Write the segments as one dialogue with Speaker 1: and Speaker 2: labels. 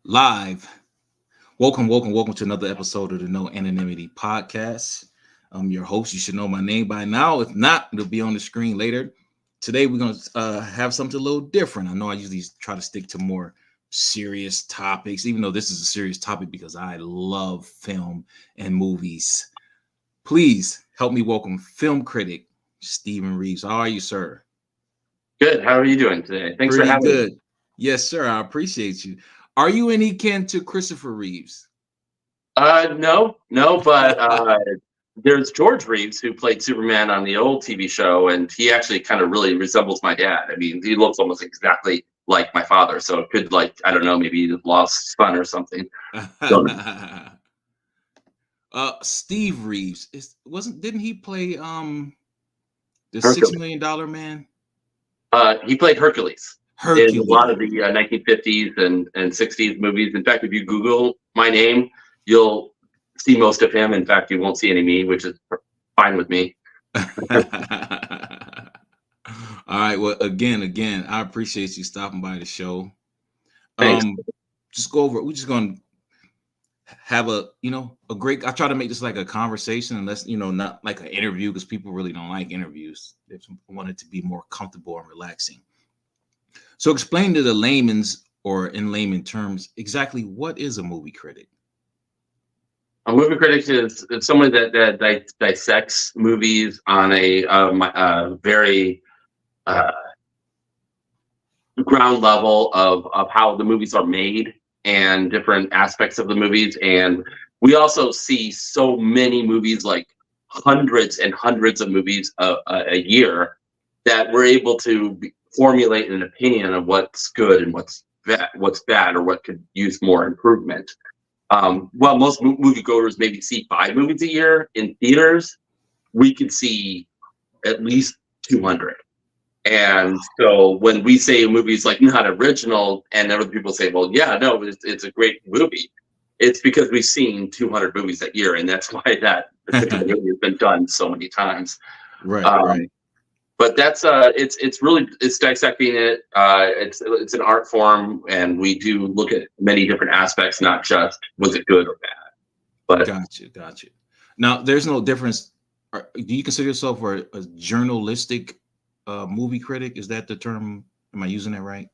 Speaker 1: Live. Welcome to another episode of the No Anonymity Podcast. I'm your host. You should know my name by now. If not, it'll be on the screen later. Today, we're going to have something a little different. I know I usually try to stick to more serious topics, even though this is a serious topic because I love film and movies. Please help me welcome film critic Stephen Reeves. How are you, sir?
Speaker 2: Good. How are you doing today? Thanks for
Speaker 1: Pretty
Speaker 2: having me.
Speaker 1: good. Yes, sir. I appreciate you. Are you any kin to Christopher Reeves?
Speaker 2: No, but there's George Reeves who played Superman on the old TV show, and he actually kind of really resembles my dad. I mean, he looks almost exactly like my father, so it could, like, I don't know, maybe the lost son or something. Don't know.
Speaker 1: Steve Reeves didn't he play the
Speaker 2: Hercules.
Speaker 1: $6 million man?
Speaker 2: He played Hercules in a lot
Speaker 1: Hercules.
Speaker 2: of the 1950s and 60s movies. In fact, if you Google my name, you'll see most of him. In fact, you won't see any me, which is fine with me.
Speaker 1: All right. Well, again, I appreciate you stopping by the show.
Speaker 2: Thanks.
Speaker 1: Just go over. We're just going to have a great. I try to make this like a conversation, unless not like an interview, because people really don't like interviews. They want it to be more comfortable and relaxing. So, explain to the layman's, or in layman terms, exactly what is a movie critic?
Speaker 2: A movie critic is someone that dissects movies on a very ground level of how the movies are made and different aspects of the movies. And we also see so many movies, like hundreds and hundreds of movies a year, that we're able to formulate an opinion of what's good and what's bad, or what could use more improvement. Well, most moviegoers maybe see 5 movies a year in theaters. We could see at least 200. And so when we say a movie's like not original, and other people say, well, yeah, no, it's a great movie, it's because we've seen 200 movies that year, and that's why that particular movie has been done so many times.
Speaker 1: Right.
Speaker 2: But that's it's dissecting it. It's an art form, and we do look at many different aspects, not just was it good or bad. But
Speaker 1: Gotcha. Now, there's no difference. Do you consider yourself a journalistic movie critic? Is that the term? Am I using that right?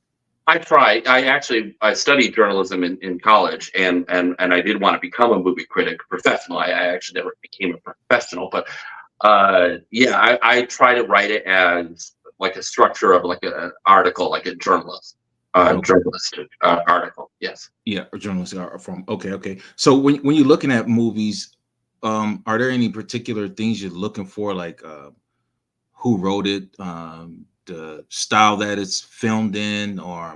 Speaker 2: I try. I studied journalism in college, and I did want to become a movie critic professional. I actually never became a professional, but yeah, I try to write it as like a structure of like an article, like a journalistic article. Yes.
Speaker 1: Yeah, a journalistic art form. Okay. So when you're looking at movies, are there any particular things you're looking for, like who wrote it, the style that it's filmed in, or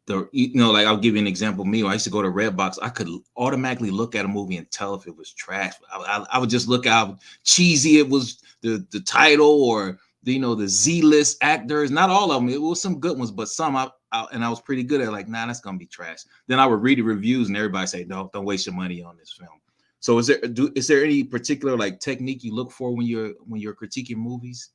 Speaker 1: like, I'll give you an example. Me, when I used to go to Redbox, I could automatically look at a movie and tell if it was trash. I would just look how cheesy it was, the title, or the Z-list actors. Not all of them. It was some good ones, but some I was pretty good at, like, nah, that's gonna be trash. Then I would read the reviews, and everybody say, no, don't waste your money on this film. So is there any particular like technique you look for when you're critiquing movies?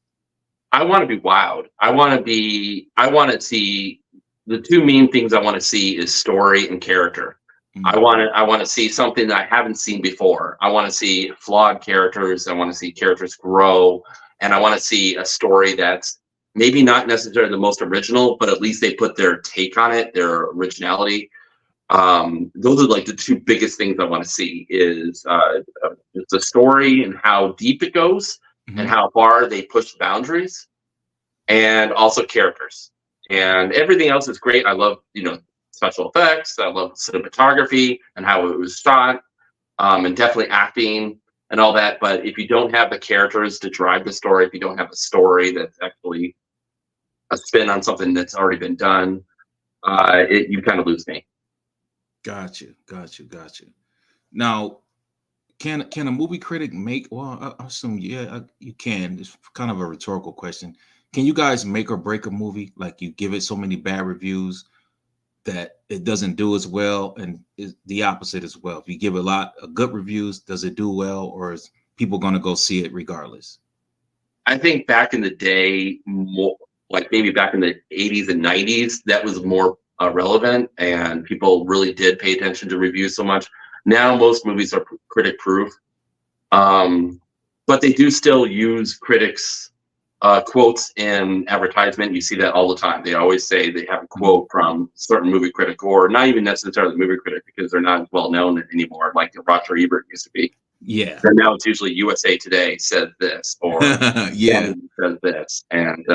Speaker 2: I want to be wowed. I want to see the two main things. I want to see is story and character. I want to see something that I haven't seen before. I want to see flawed characters. I want to see characters grow, and I want to see a story that's maybe not necessarily the most original, but at least they put their take on it, their originality. Those are like the two biggest things I want to see is the story and how deep it goes, and how far they push the boundaries, and also characters. And everything else is great. I love, special effects. I love cinematography and how it was shot, and definitely acting and all that. But if you don't have the characters to drive the story, if you don't have a story that's actually a spin on something that's already been done, you kind of lose me.
Speaker 1: Gotcha. Now, can a movie critic make? Well, I assume you can. It's kind of a rhetorical question. Can you guys make or break a movie? Like, you give it so many bad reviews that it doesn't do as well, and the opposite as well. If you give a lot of good reviews, does it do well, or is people going to go see it regardless?
Speaker 2: I think back in the day, more like maybe back in the 80s and 90s, that was more relevant, and people really did pay attention to reviews so much. Now most movies are critic proof, but they do still use critics quotes in advertisement. You see that all the time. They always say they have a quote from certain movie critic, or not even necessarily movie critic, because they're not as well known anymore, like Roger Ebert used to be.
Speaker 1: Yeah.
Speaker 2: And now it's usually USA Today said this, or
Speaker 1: yeah,
Speaker 2: says this, and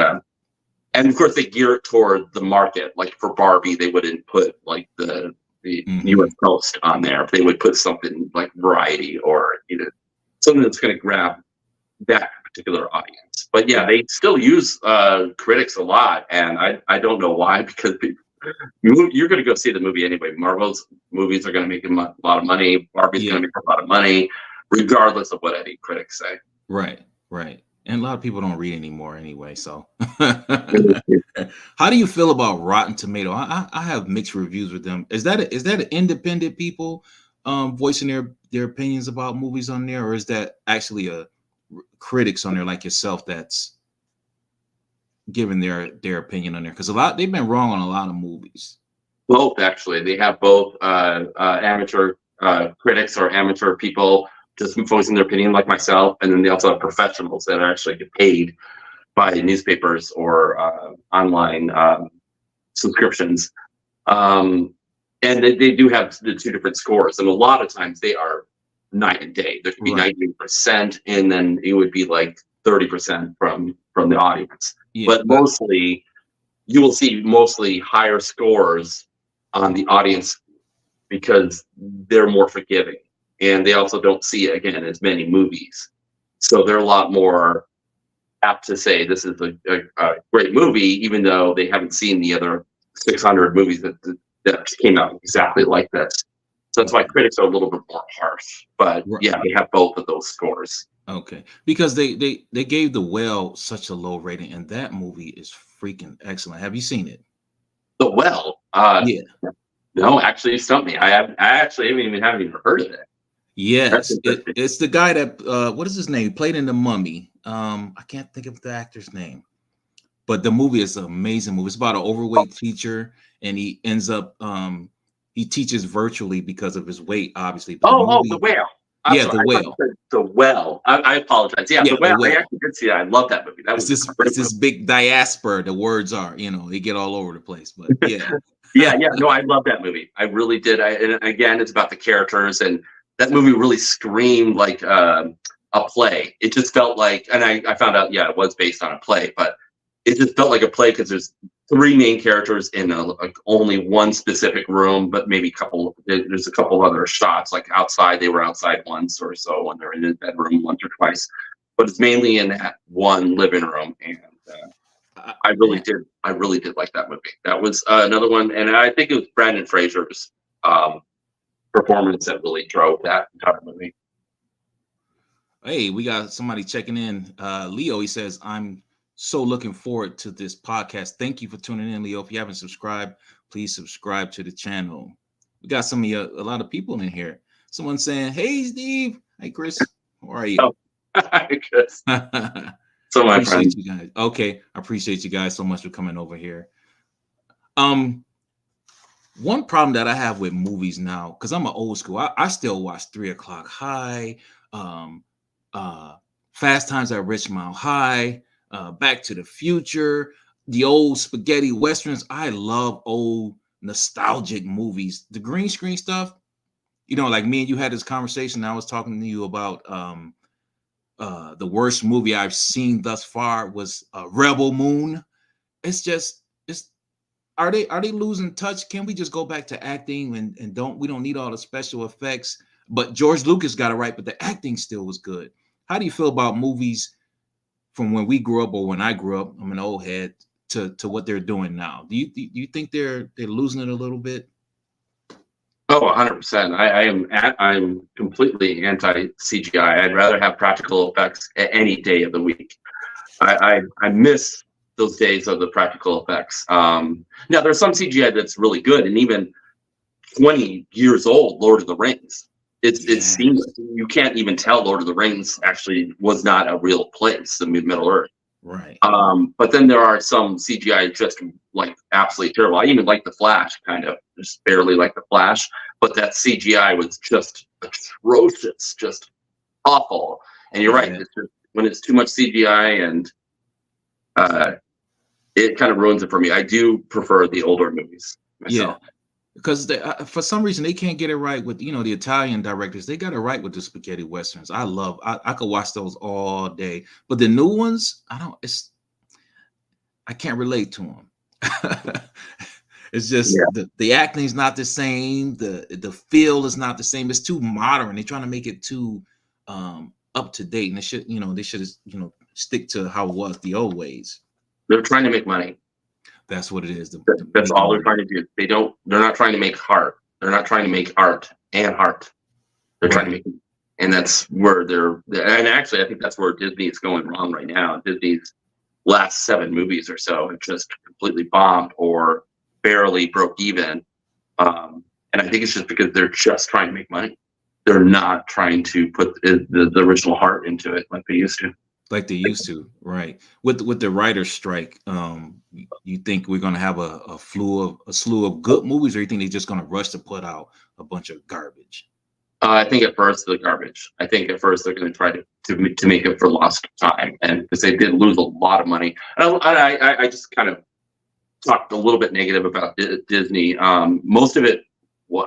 Speaker 2: of course they gear it toward the market. Like for Barbie, they wouldn't put like the U.S. Post on there. They would put something like Variety, or something that's going to grab that particular audience. But yeah, they still use critics a lot, and I don't know why, because you're going to go see the movie anyway. Marvel's movies are going to make a lot of money. Barbie's going to make a lot of money, regardless of what any critics say.
Speaker 1: Right. And a lot of people don't read anymore anyway. So how do you feel about Rotten Tomato? I have mixed reviews with them. Is that independent people voicing their opinions about movies on there, or is that actually a critics on there like yourself that's giving their opinion on there? Because they've been wrong on a lot of movies.
Speaker 2: Both, actually. They have both amateur critics or amateur people just voicing their opinion, like myself, and then they also have professionals that actually get paid by newspapers or online subscriptions. And they do have the two different scores, and a lot of times they are night and day. There could be 90%, and then it would be like 30% from the audience. But mostly, you will see mostly higher scores on the audience because they're more forgiving, and they also don't see, again, as many movies, so they're a lot more apt to say this is a great movie, even though they haven't seen the other 600 movies that came out exactly like this. So that's why critics are a little bit more harsh. But yeah, they have both of those scores.
Speaker 1: Okay, because they gave The Well such a low rating, and that movie is freaking excellent. Have you seen it?
Speaker 2: The Well?
Speaker 1: Yeah.
Speaker 2: No, actually, you stumped me. I actually haven't even heard of it.
Speaker 1: Yes, it's the guy that what is his name? He played in The Mummy. I can't think of the actor's name, but the movie is an amazing movie. It's about an overweight teacher, and he ends up he teaches virtually because of his weight, obviously.
Speaker 2: But The Whale.
Speaker 1: The Whale.
Speaker 2: The Well. I apologize. Yeah, The Whale. I actually did see that. I love that movie. That
Speaker 1: it's this big diaspora. The words are, they get all over the place. But yeah.
Speaker 2: yeah. No, I love that movie. I really did. And again, it's about the characters, and that movie really screamed like a play. It just felt like, and I found out, it was based on a play, but it just felt like a play because there's three main characters in only one specific room, but maybe there's a couple other shots, like outside. They were outside once or so when they're in the bedroom once or twice, but it's mainly in that one living room. And I really did like that movie. That was another one, and I think it was Brendan Fraser's performance that really drove that entire movie.
Speaker 1: Hey, we got somebody checking in. Leo, he says, I'm so looking forward to this podcast. Thank you for tuning in, Leo. If you haven't subscribed, please subscribe to the channel. We got a lot of people in here. Someone saying, hey, Steve. Hey, Chris. How are you?
Speaker 2: Hi, Chris. So my friend.
Speaker 1: You guys. Okay. I appreciate you guys so much for coming over here. One problem that I have with movies now, because I'm an old school, I still watch 3 O'Clock High, Fast Times at Ridgemont High, Back to the Future, the old spaghetti westerns. I love old nostalgic movies. The green screen stuff, like me and you had this conversation. I was talking to you about the worst movie I've seen thus far was Rebel Moon. Are they losing touch? Can we just go back to acting and we don't need all the special effects? But George Lucas got it right, but the acting still was good. How do you feel about movies from when we grew up, or when I grew up? I'm an old head, to what they're doing now. Do you think they're losing it a little bit?
Speaker 2: Oh, 100%. I'm completely anti CGI. I'd rather have practical effects any day of the week. I miss those days of the practical effects. Now there's some CGI that's really good, and even 20 years old, Lord of the Rings. It's seamless. You can't even tell Lord of the Rings actually was not a real place, the Middle Earth.
Speaker 1: Right.
Speaker 2: But then there are some CGI just like absolutely terrible. I even like the Flash, kind of just barely like the Flash, but that CGI was just atrocious, just awful. And you're right,
Speaker 1: Yeah.
Speaker 2: it's just, when it's too much CGI, and uh, it kind of ruins it for me. I do prefer the older movies
Speaker 1: Yeah.
Speaker 2: myself.
Speaker 1: Because for some reason they can't get it right with the Italian directors. They got it right with the spaghetti westerns. I could watch those all day, but the new ones I don't. I can't relate to them. It's
Speaker 2: Yeah,
Speaker 1: just the acting's not the same. The feel is not the same. It's too modern. They're trying to make it too up to date, and they should stick to how it was the old ways.
Speaker 2: they're trying to make money.
Speaker 1: That's what it is.
Speaker 2: That's
Speaker 1: Making
Speaker 2: all they're
Speaker 1: money.
Speaker 2: trying to do. They're not trying to make heart. They're not trying to make art and heart. They're trying to
Speaker 1: Right.
Speaker 2: make, and that's where and actually, I think that's where Disney is going wrong right now. Disney's last 7 movies or so have just completely bombed or barely broke even. And I think it's just because they're just trying to make money. They're not trying to put the original heart into it like they used to.
Speaker 1: Like they used to, right? With the writer's strike, you think we're gonna have a slew of good movies, or you think they're just gonna rush to put out a bunch of garbage?
Speaker 2: I think at first the garbage. I think at first they're going to try to make it for lost time, and because they did lose a lot of money. And I just kind of talked a little bit negative about Disney. Most of it,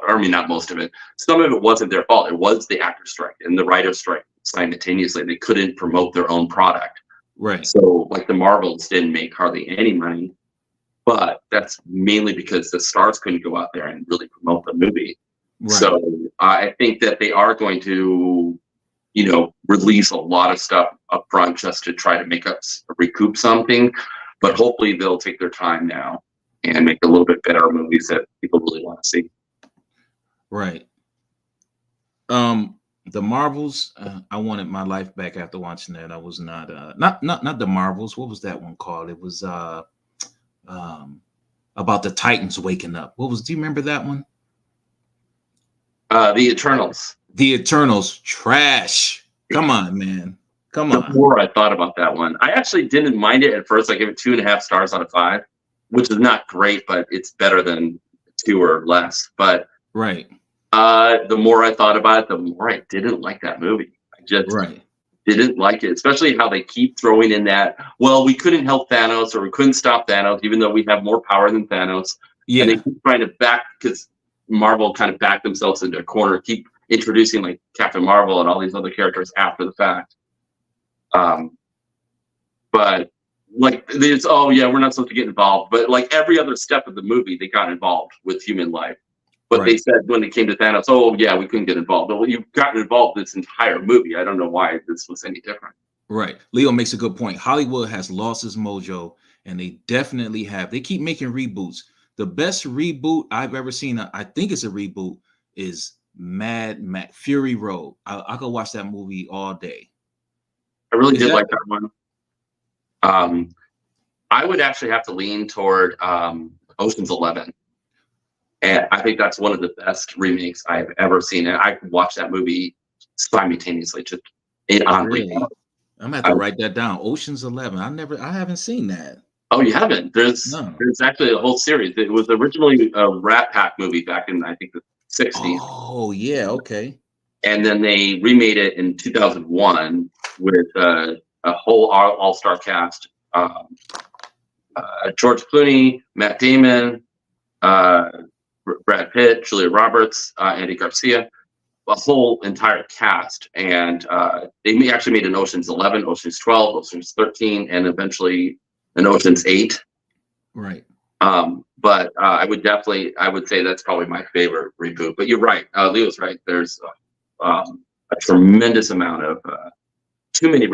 Speaker 2: I mean, not most of it. Some of it wasn't their fault. It was the actor strike and the writer strike simultaneously. They couldn't promote their own product.
Speaker 1: Right,
Speaker 2: So, like the Marvels didn't make hardly any money, but that's mainly because the stars couldn't go out there and really promote the movie.
Speaker 1: right,
Speaker 2: So I think that they are going to, release a lot of stuff up front just to try to make us recoup something. But hopefully they'll take their time now and make a little bit better movies that people really want to see.
Speaker 1: right. The Marvels. I wanted my life back after watching that. I was not the Marvels. What was that one called? It was um about the Titans waking up. Do you remember that one?
Speaker 2: The Eternals.
Speaker 1: The Eternals. Trash. Come on, man. Come
Speaker 2: The
Speaker 1: on.
Speaker 2: more I thought about that one, I actually didn't mind it at first. I gave it 2.5 stars out of 5, which is not great, but it's better than 2 or less. But
Speaker 1: Right,
Speaker 2: the more I thought about it, the more I didn't like that movie. I just
Speaker 1: right.
Speaker 2: didn't like it, especially how they keep throwing in that, well, we couldn't help Thanos, or we couldn't stop Thanos, even though we have more power than Thanos. And they
Speaker 1: Yeah,
Speaker 2: keep trying to because Marvel kind of backed themselves into a corner, keep introducing like Captain Marvel and all these other characters after the fact. But like it's, oh yeah, we're not supposed to get involved. But like every other step of the movie, they got involved with human life. But they
Speaker 1: right,
Speaker 2: said when it came to Thanos, oh yeah, we couldn't get involved. Well, you've gotten involved this entire movie. I don't know why this was any different.
Speaker 1: right. Leo makes a good point. Hollywood has lost its mojo, and they definitely have. They keep making reboots. The best reboot I've ever seen, I think it's a reboot, is Mad Max Fury Road. I could watch that movie all day.
Speaker 2: I really
Speaker 1: Is
Speaker 2: did
Speaker 1: that
Speaker 2: like that one. Um, I would actually have to lean toward Ocean's 11. And I think that's one of the best remakes I've ever seen. And I could watch that movie simultaneously, just on repeat.
Speaker 1: really? I'm gonna have to write that down. Ocean's 11. I haven't seen that.
Speaker 2: Oh, you haven't?
Speaker 1: No.
Speaker 2: There's actually a whole series. It was originally a Rat Pack movie back in, I think, the 60s.
Speaker 1: Oh yeah, okay.
Speaker 2: And then they remade it in 2001 with a whole all-star cast. George Clooney, Matt Damon, Brad Pitt, Julia Roberts, Andy Garcia, a whole entire cast. And they actually made an Ocean's 11, Ocean's 12, Ocean's 13, and eventually an Ocean's 8.
Speaker 1: Right.
Speaker 2: But I would say that's probably my favorite reboot. But you're right, Leo's right. There's a tremendous amount of too many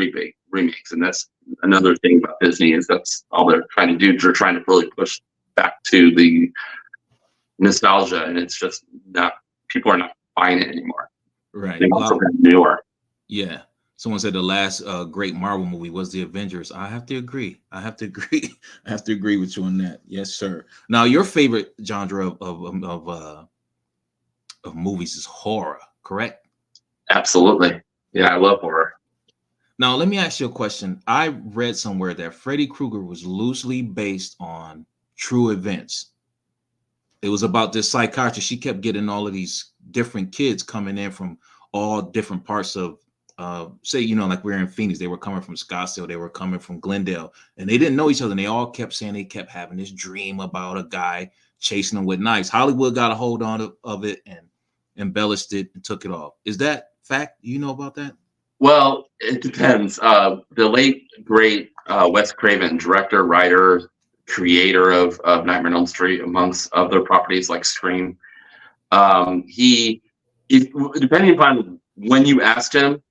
Speaker 2: remakes, and that's another thing about Disney, is that's all they're trying to do. They're trying to really push back to the nostalgia, and it's just not, people are not buying it anymore.
Speaker 1: Right.
Speaker 2: They want something newer.
Speaker 1: Yeah. Someone said the last great Marvel movie was the Avengers. I have to agree. I have to agree with you on that. Yes, sir. Now, your favorite genre of movies is horror, correct?
Speaker 2: Absolutely. Yeah, I love horror.
Speaker 1: Now, let me ask you a question. I read somewhere that Freddy Krueger was loosely based on true events. It was about this psychiatrist. She kept getting all of these different kids coming in from all different parts of, say, like we're in Phoenix. They were coming from Scottsdale. They were coming from Glendale, and they didn't know each other. And they all kept saying they kept having this dream about a guy chasing them with knives. Hollywood got a hold on of it and embellished it and took it off. Is that fact? You know about that?
Speaker 2: Well, it depends. The late great Wes Craven, director, writer, creator of Nightmare on Elm Street, amongst other properties like Scream, he, depending upon when you asked him,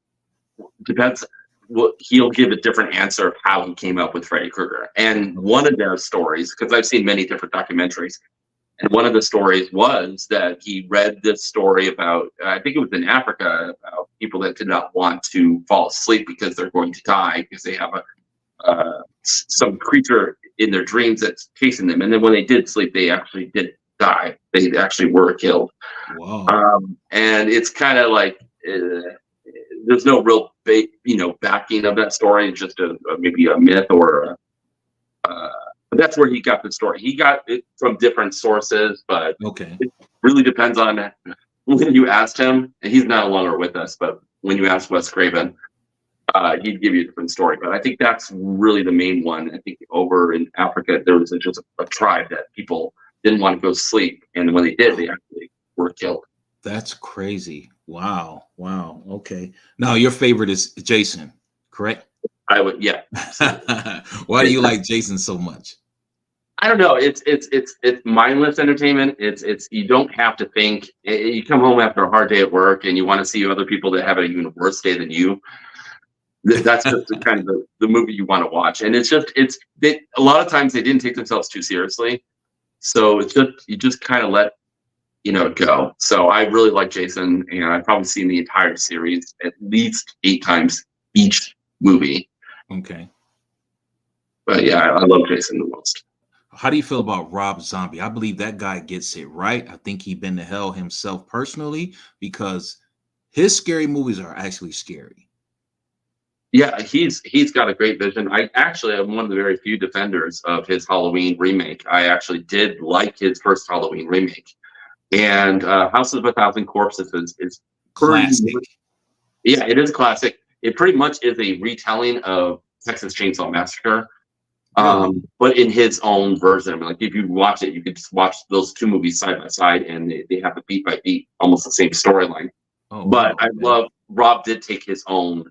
Speaker 2: depends. What he'll give a different answer of how he came up with Freddy Krueger. And one of their stories, because I've seen many different documentaries, and one of the stories was that he read this story about, I think it was in Africa, about people that did not want to fall asleep because they're going to die because they have some creature in their dreams that's chasing them. And then when they did sleep, they actually did die. They actually were killed.
Speaker 1: Wow.
Speaker 2: And it's kind of like, there's no real backing of that story. It's just maybe a myth or but that's where he got the story. He got it from different sources, but
Speaker 1: Okay.
Speaker 2: it really depends on when you asked him. And he's no longer with us, but when you asked Wes Craven, he'd give you a different story. But I think that's really the main one. I think over in Africa, there was just a tribe that people didn't want to go sleep. And when they did, they actually were killed.
Speaker 1: That's crazy. Wow. Wow. Okay. Now your favorite is Jason, correct?
Speaker 2: I would, yeah.
Speaker 1: Why do you like Jason so much?
Speaker 2: I don't know. It's mindless entertainment. It's you don't have to think. You come home after a hard day at work and you want to see other people that have an even worse day than you. That's just the kind of the movie you want to watch. And a lot of times they didn't take themselves too seriously. So it's just you just kind of let go. So I really like Jason, and I've probably seen the entire series at least 8 times each movie.
Speaker 1: Okay.
Speaker 2: But yeah, I love Jason the most.
Speaker 1: How do you feel about Rob Zombie? I believe that guy gets it right. I think he's been to hell himself personally because his scary movies are actually scary.
Speaker 2: Yeah, he's got a great vision. I actually am one of the very few defenders of his Halloween remake. I actually did like his first Halloween remake, and House of a Thousand Corpses is pretty.
Speaker 1: Classic.
Speaker 2: Yeah, it is a classic. It pretty much is a retelling of Texas Chainsaw Massacre,
Speaker 1: Really?
Speaker 2: but in his own version. I mean, like if you watch it, you could just watch those two movies side by side, and they have a beat by beat, almost the same storyline.
Speaker 1: Oh
Speaker 2: But
Speaker 1: wow.
Speaker 2: I
Speaker 1: Okay.
Speaker 2: love Rob did take his own,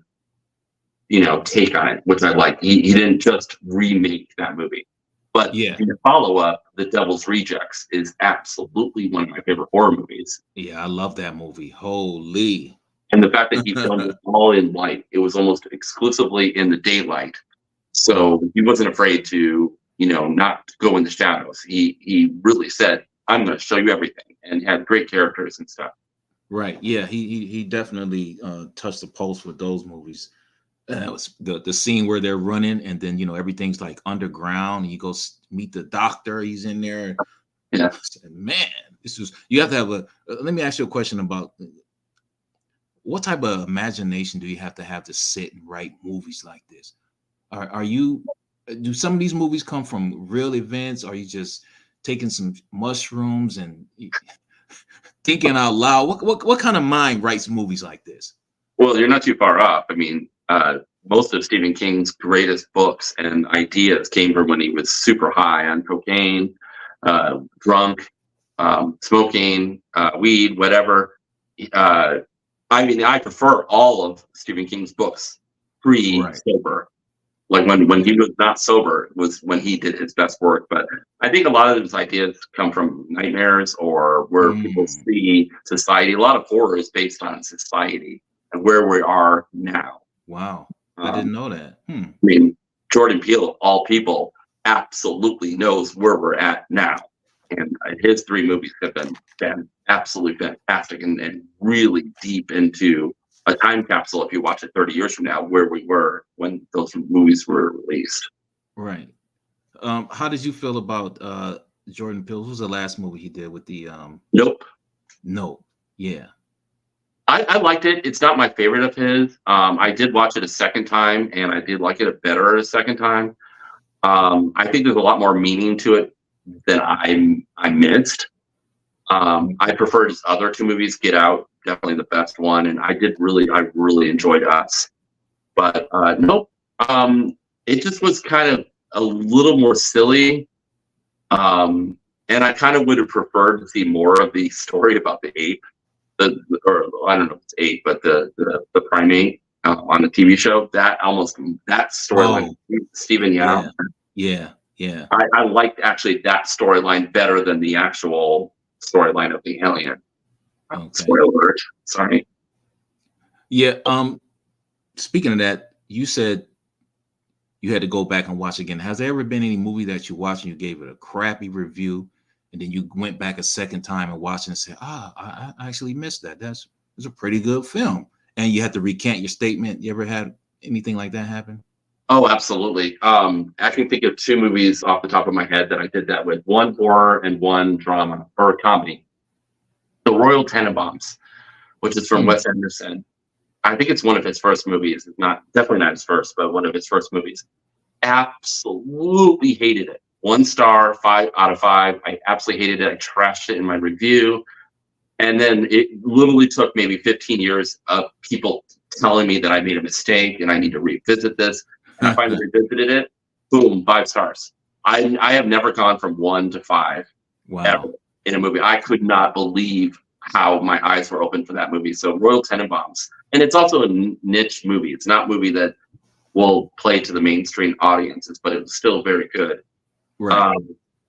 Speaker 2: take on it, which I like. He didn't just remake that movie. But
Speaker 1: Yeah.
Speaker 2: the follow up, The Devil's Rejects, is absolutely one of my favorite horror movies.
Speaker 1: Yeah, I love that movie. Holy.
Speaker 2: And the fact that he filmed it all in light, it was almost exclusively in the daylight.
Speaker 1: Wow.
Speaker 2: So he wasn't afraid to, not go in the shadows. He really said, I'm going to show you everything, and had great characters and stuff.
Speaker 1: Right. Yeah, he definitely touched the pulse with those movies. It was the scene where they're running and then everything's like underground and you go meet the doctor, he's in there.
Speaker 2: Yeah.
Speaker 1: Man, you have to have let me ask you a question about what type of imagination do you have to sit and write movies like this? Are you do some of these movies come from real events? Are you just taking some mushrooms and thinking out loud? What kind of mind writes movies like this?
Speaker 2: Well, you're not too far off. I mean, most of Stephen King's greatest books and ideas came from when he was super high on cocaine, drunk, smoking, weed, whatever. I mean, I prefer all of Stephen King's books
Speaker 1: Right.
Speaker 2: pre-sober. Like when he was not sober was when he did his best work. But I think a lot of his ideas come from nightmares or where people
Speaker 1: Mm,
Speaker 2: see society. A lot of horror is based on society and where we are now.
Speaker 1: wow. I didn't
Speaker 2: Um,
Speaker 1: know that. Hmm.
Speaker 2: I mean, Jordan Peele, of all people, absolutely knows where we're at now. And his 3 movies have been absolutely fantastic and really deep into a time capsule if you watch it 30 years from now, where we were when those movies were released.
Speaker 1: Right. How did you feel about Jordan Peele? What was the last movie he did with the
Speaker 2: Nope.
Speaker 1: No? Yeah.
Speaker 2: I liked it. It's not my favorite of his. I did watch it a second time, and I did like it better a second time. I think there's a lot more meaning to it than I missed. I preferred his other two movies, Get Out, definitely the best one, and I really enjoyed Us. But nope, it just was kind of a little more silly. And I kind of would have preferred to see more of the story about the ape, or I don't know if it's ape, but the primate on the TV show. That storyline, Stephen Yao.
Speaker 1: Yeah.
Speaker 2: I liked actually that storyline better than the actual storyline of the alien.
Speaker 1: Okay.
Speaker 2: Spoiler alert. Sorry.
Speaker 1: Yeah. Speaking of that, you said you had to go back and watch again. Has there ever been any movie that you watched and you gave it a crappy review, and then you went back a second time and watched it and said, I actually missed that. It's a pretty good film. And you had to recant your statement. You ever had anything like that happen?
Speaker 2: Oh, absolutely. I can think of two movies off the top of my head that I did that with. One horror and one drama or comedy. The Royal Tenenbaums, which is from Wes Anderson. I think it's one of his first movies. It's definitely not his first, but one of his first movies. Absolutely hated it. 1 star, 5 out of 5. I absolutely hated it. I trashed it in my review. And then it literally took maybe 15 years of people telling me that I made a mistake and I need to revisit this. And I finally revisited it. Boom, 5 stars. I have never gone from 1 to 5 ever in a movie. I could not believe how my eyes were open for that movie. So Royal Tenenbaums. And it's also a niche movie. It's not a movie that will play to the mainstream audiences, but it was still very good.
Speaker 1: Right.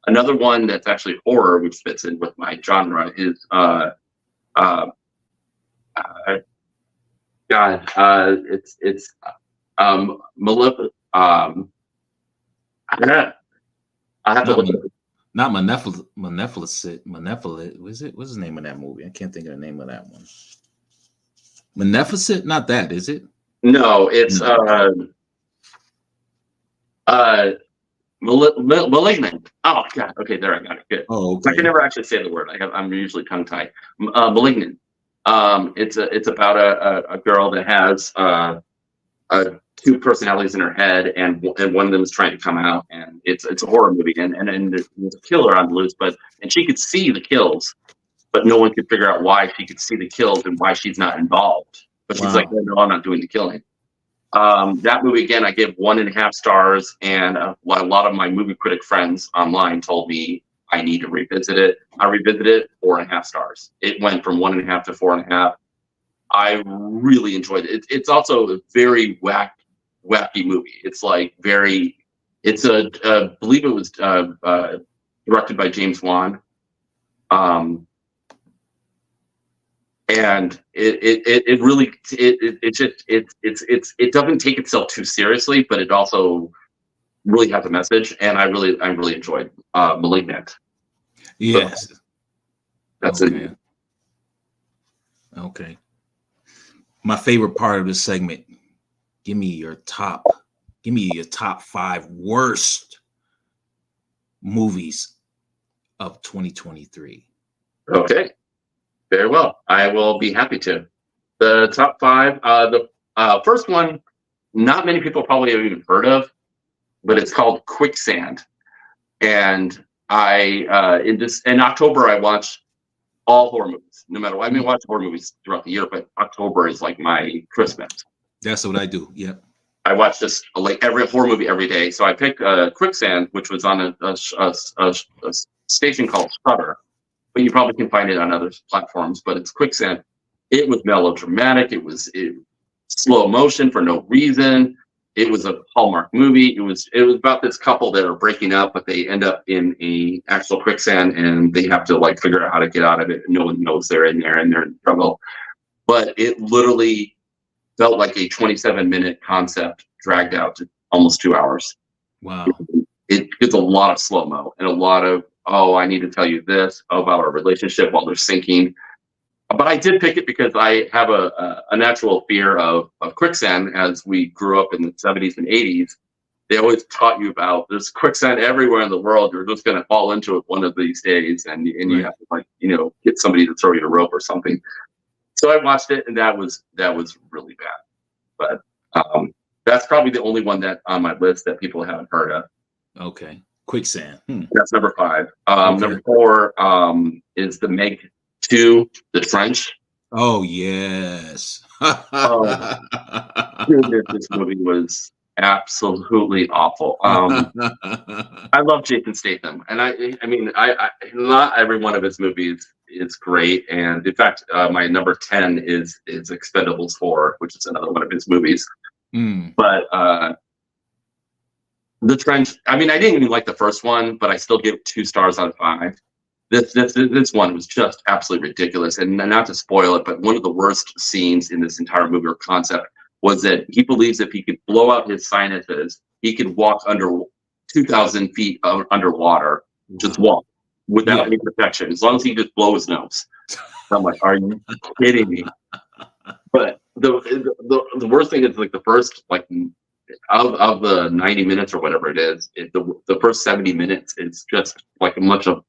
Speaker 2: Another one that's actually horror, which fits in with my genre, is it's Maleficent. I have to look at it.
Speaker 1: Not Maleficent. What's the name of that movie? I can't think of the name of that one. Maleficent? Not that, is it?
Speaker 2: No, it's Malignant. Oh God. Okay, there, I got it. Good.
Speaker 1: Oh, okay.
Speaker 2: I can never actually say the word. I'm usually tongue tied. Malignant. It's about a girl that has 2 personalities in her head, and one of them is trying to come out, and it's a horror movie, and there's a killer on the loose, and she could see the kills, but no one could figure out why she could see the kills and why she's not involved. But she's like, no, I'm not doing the killing. That movie, again, I give 1.5 stars, and a lot of my movie critic friends online told me I need to revisit it. I revisited it, 4.5 stars. It went from 1.5 to 4.5. I really enjoyed it. It's also a very wacky movie. It's like I believe it was directed by James Wan. And it really doesn't take itself too seriously, but it also really has a message, and I really enjoyed Malignant.
Speaker 1: Yes.
Speaker 2: So that's
Speaker 1: okay.
Speaker 2: it.
Speaker 1: Okay. My favorite part of this segment. Give me your top 5 worst movies of 2023.
Speaker 2: Okay. Very well. I will be happy to. The top 5. The first one, not many people probably have even heard of, but it's called Quicksand. And in October I watched all horror movies. No matter what, I watch horror movies throughout the year, but October is like my Christmas.
Speaker 1: That's what I do. Yep.
Speaker 2: I watch just like every horror movie every day. So I picked Quicksand, which was on a station called Shudder. But you probably can find it on other platforms, but it's Quicksand. It was melodramatic. It was slow motion for no reason. It was a Hallmark movie. It was about this couple that are breaking up, but they end up in a actual quicksand, and they have to like figure out how to get out of it. No one knows they're in there, and they're in trouble. But it literally felt like a 27-minute concept dragged out to almost 2 hours.
Speaker 1: Wow.
Speaker 2: It gets a lot of slow-mo and a lot of, oh, I need to tell you this about our relationship while they're sinking. But I did pick it because I have a natural fear of quicksand. As we grew up in the 70s and 80s, they always taught you about there's quicksand everywhere in the world. You're just going to fall into it one of these days, and you have to, like, get somebody to throw you a rope or something. So I watched it, and that was really bad. But that's probably the only one that on my list that people haven't heard of.
Speaker 1: Okay. Quicksand.
Speaker 2: That's number 5.
Speaker 1: Okay.
Speaker 2: Number 4 is the Meg 2, The Trench.
Speaker 1: Oh yes.
Speaker 2: Oh goodness, this movie was absolutely awful. I love Jason Statham, and I mean, I not every one of his movies is great, and in fact, my number 10 is Expendables 4, which is another one of his movies. But The Trench, I mean, I didn't even like the first one, but I still give it 2 stars out of 5. This one was just absolutely ridiculous, and not to spoil it, but one of the worst scenes in this entire movie or concept was that he believes if he could blow out his sinuses, he could walk under 2,000 feet underwater, just walk without any protection, as long as he just blow his nose. I'm like, are you kidding me? But the worst thing is, like, the first, like, of the 90 minutes or whatever it is, the first 70 minutes, it's just like much of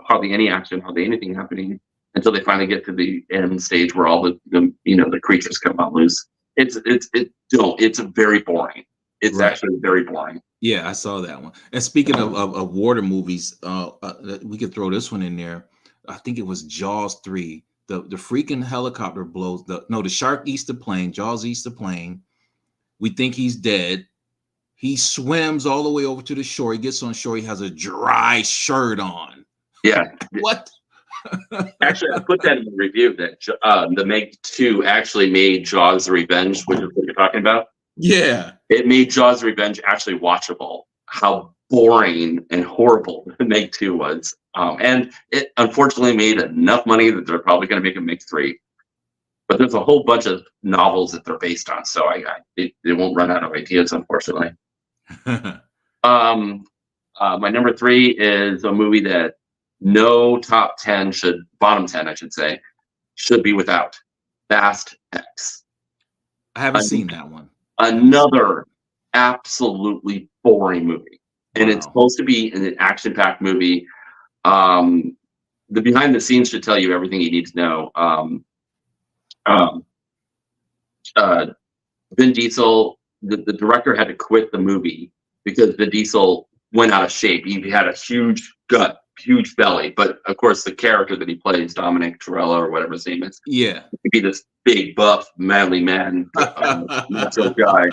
Speaker 2: hardly any action, hardly anything happening until they finally get to the end stage where all the creatures come out loose. It's very boring. It's actually very boring.
Speaker 1: Yeah, I saw that one. And speaking of water movies, we could throw this one in there. I think it was Jaws 3. The freaking helicopter blows. The shark eats the plane. Jaws eats the plane. We think he's dead. He swims all the way over to the shore. He gets on shore. He has a dry shirt on.
Speaker 2: Yeah.
Speaker 1: What?
Speaker 2: Actually, I put that in the review that the Meg 2 actually made Jaws: The Revenge, which is what you're talking about.
Speaker 1: Yeah.
Speaker 2: It made Jaws: The Revenge actually watchable. How boring and horrible the Meg 2 was. And it unfortunately made enough money that they're probably going to make a Meg 3. But there's a whole bunch of novels that they're based on, so they won't run out of ideas, unfortunately. My number 3 is a movie that no bottom 10, I should say, should be without. Fast X.
Speaker 1: I haven't seen that one.
Speaker 2: Another absolutely boring movie. And it's supposed to be an action-packed movie. The behind the scenes should tell you everything you need to know. Vin Diesel, the director, had to quit the movie because Vin Diesel went out of shape. He had a huge gut, huge belly, but of course the character that he plays, Dominic Torella or whatever his name is, he'd be this big, buff, manly man, macho guy.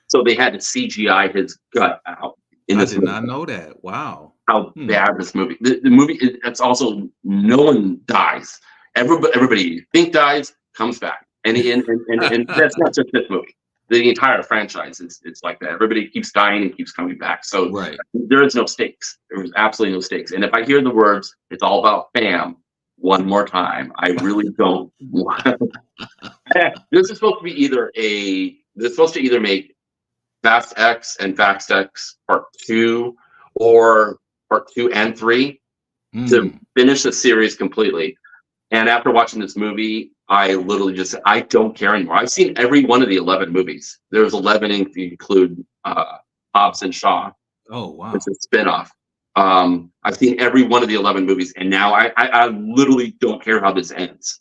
Speaker 2: So they had to CGI his gut out.
Speaker 1: I did not know that. Wow.
Speaker 2: How bad this movie. The movie, it's also, no one dies. Everybody you think dies comes back. And that's not just this movie. The entire franchise is like that. Everybody keeps dying and keeps coming back. So there is no stakes. There was absolutely no stakes. And if I hear the words, it's all about fam, one more time, I really don't want. This is supposed to be either make Fast X and Fast X Part 2 or Part 2 and 3 to finish the series completely. And after watching this movie, I literally just, I don't care anymore. I've seen every one of the 11 movies. There's 11 if you include Hobbs and Shaw.
Speaker 1: Oh, wow.
Speaker 2: It's a spinoff. I've seen every one of the 11 movies, and now I literally don't care how this ends.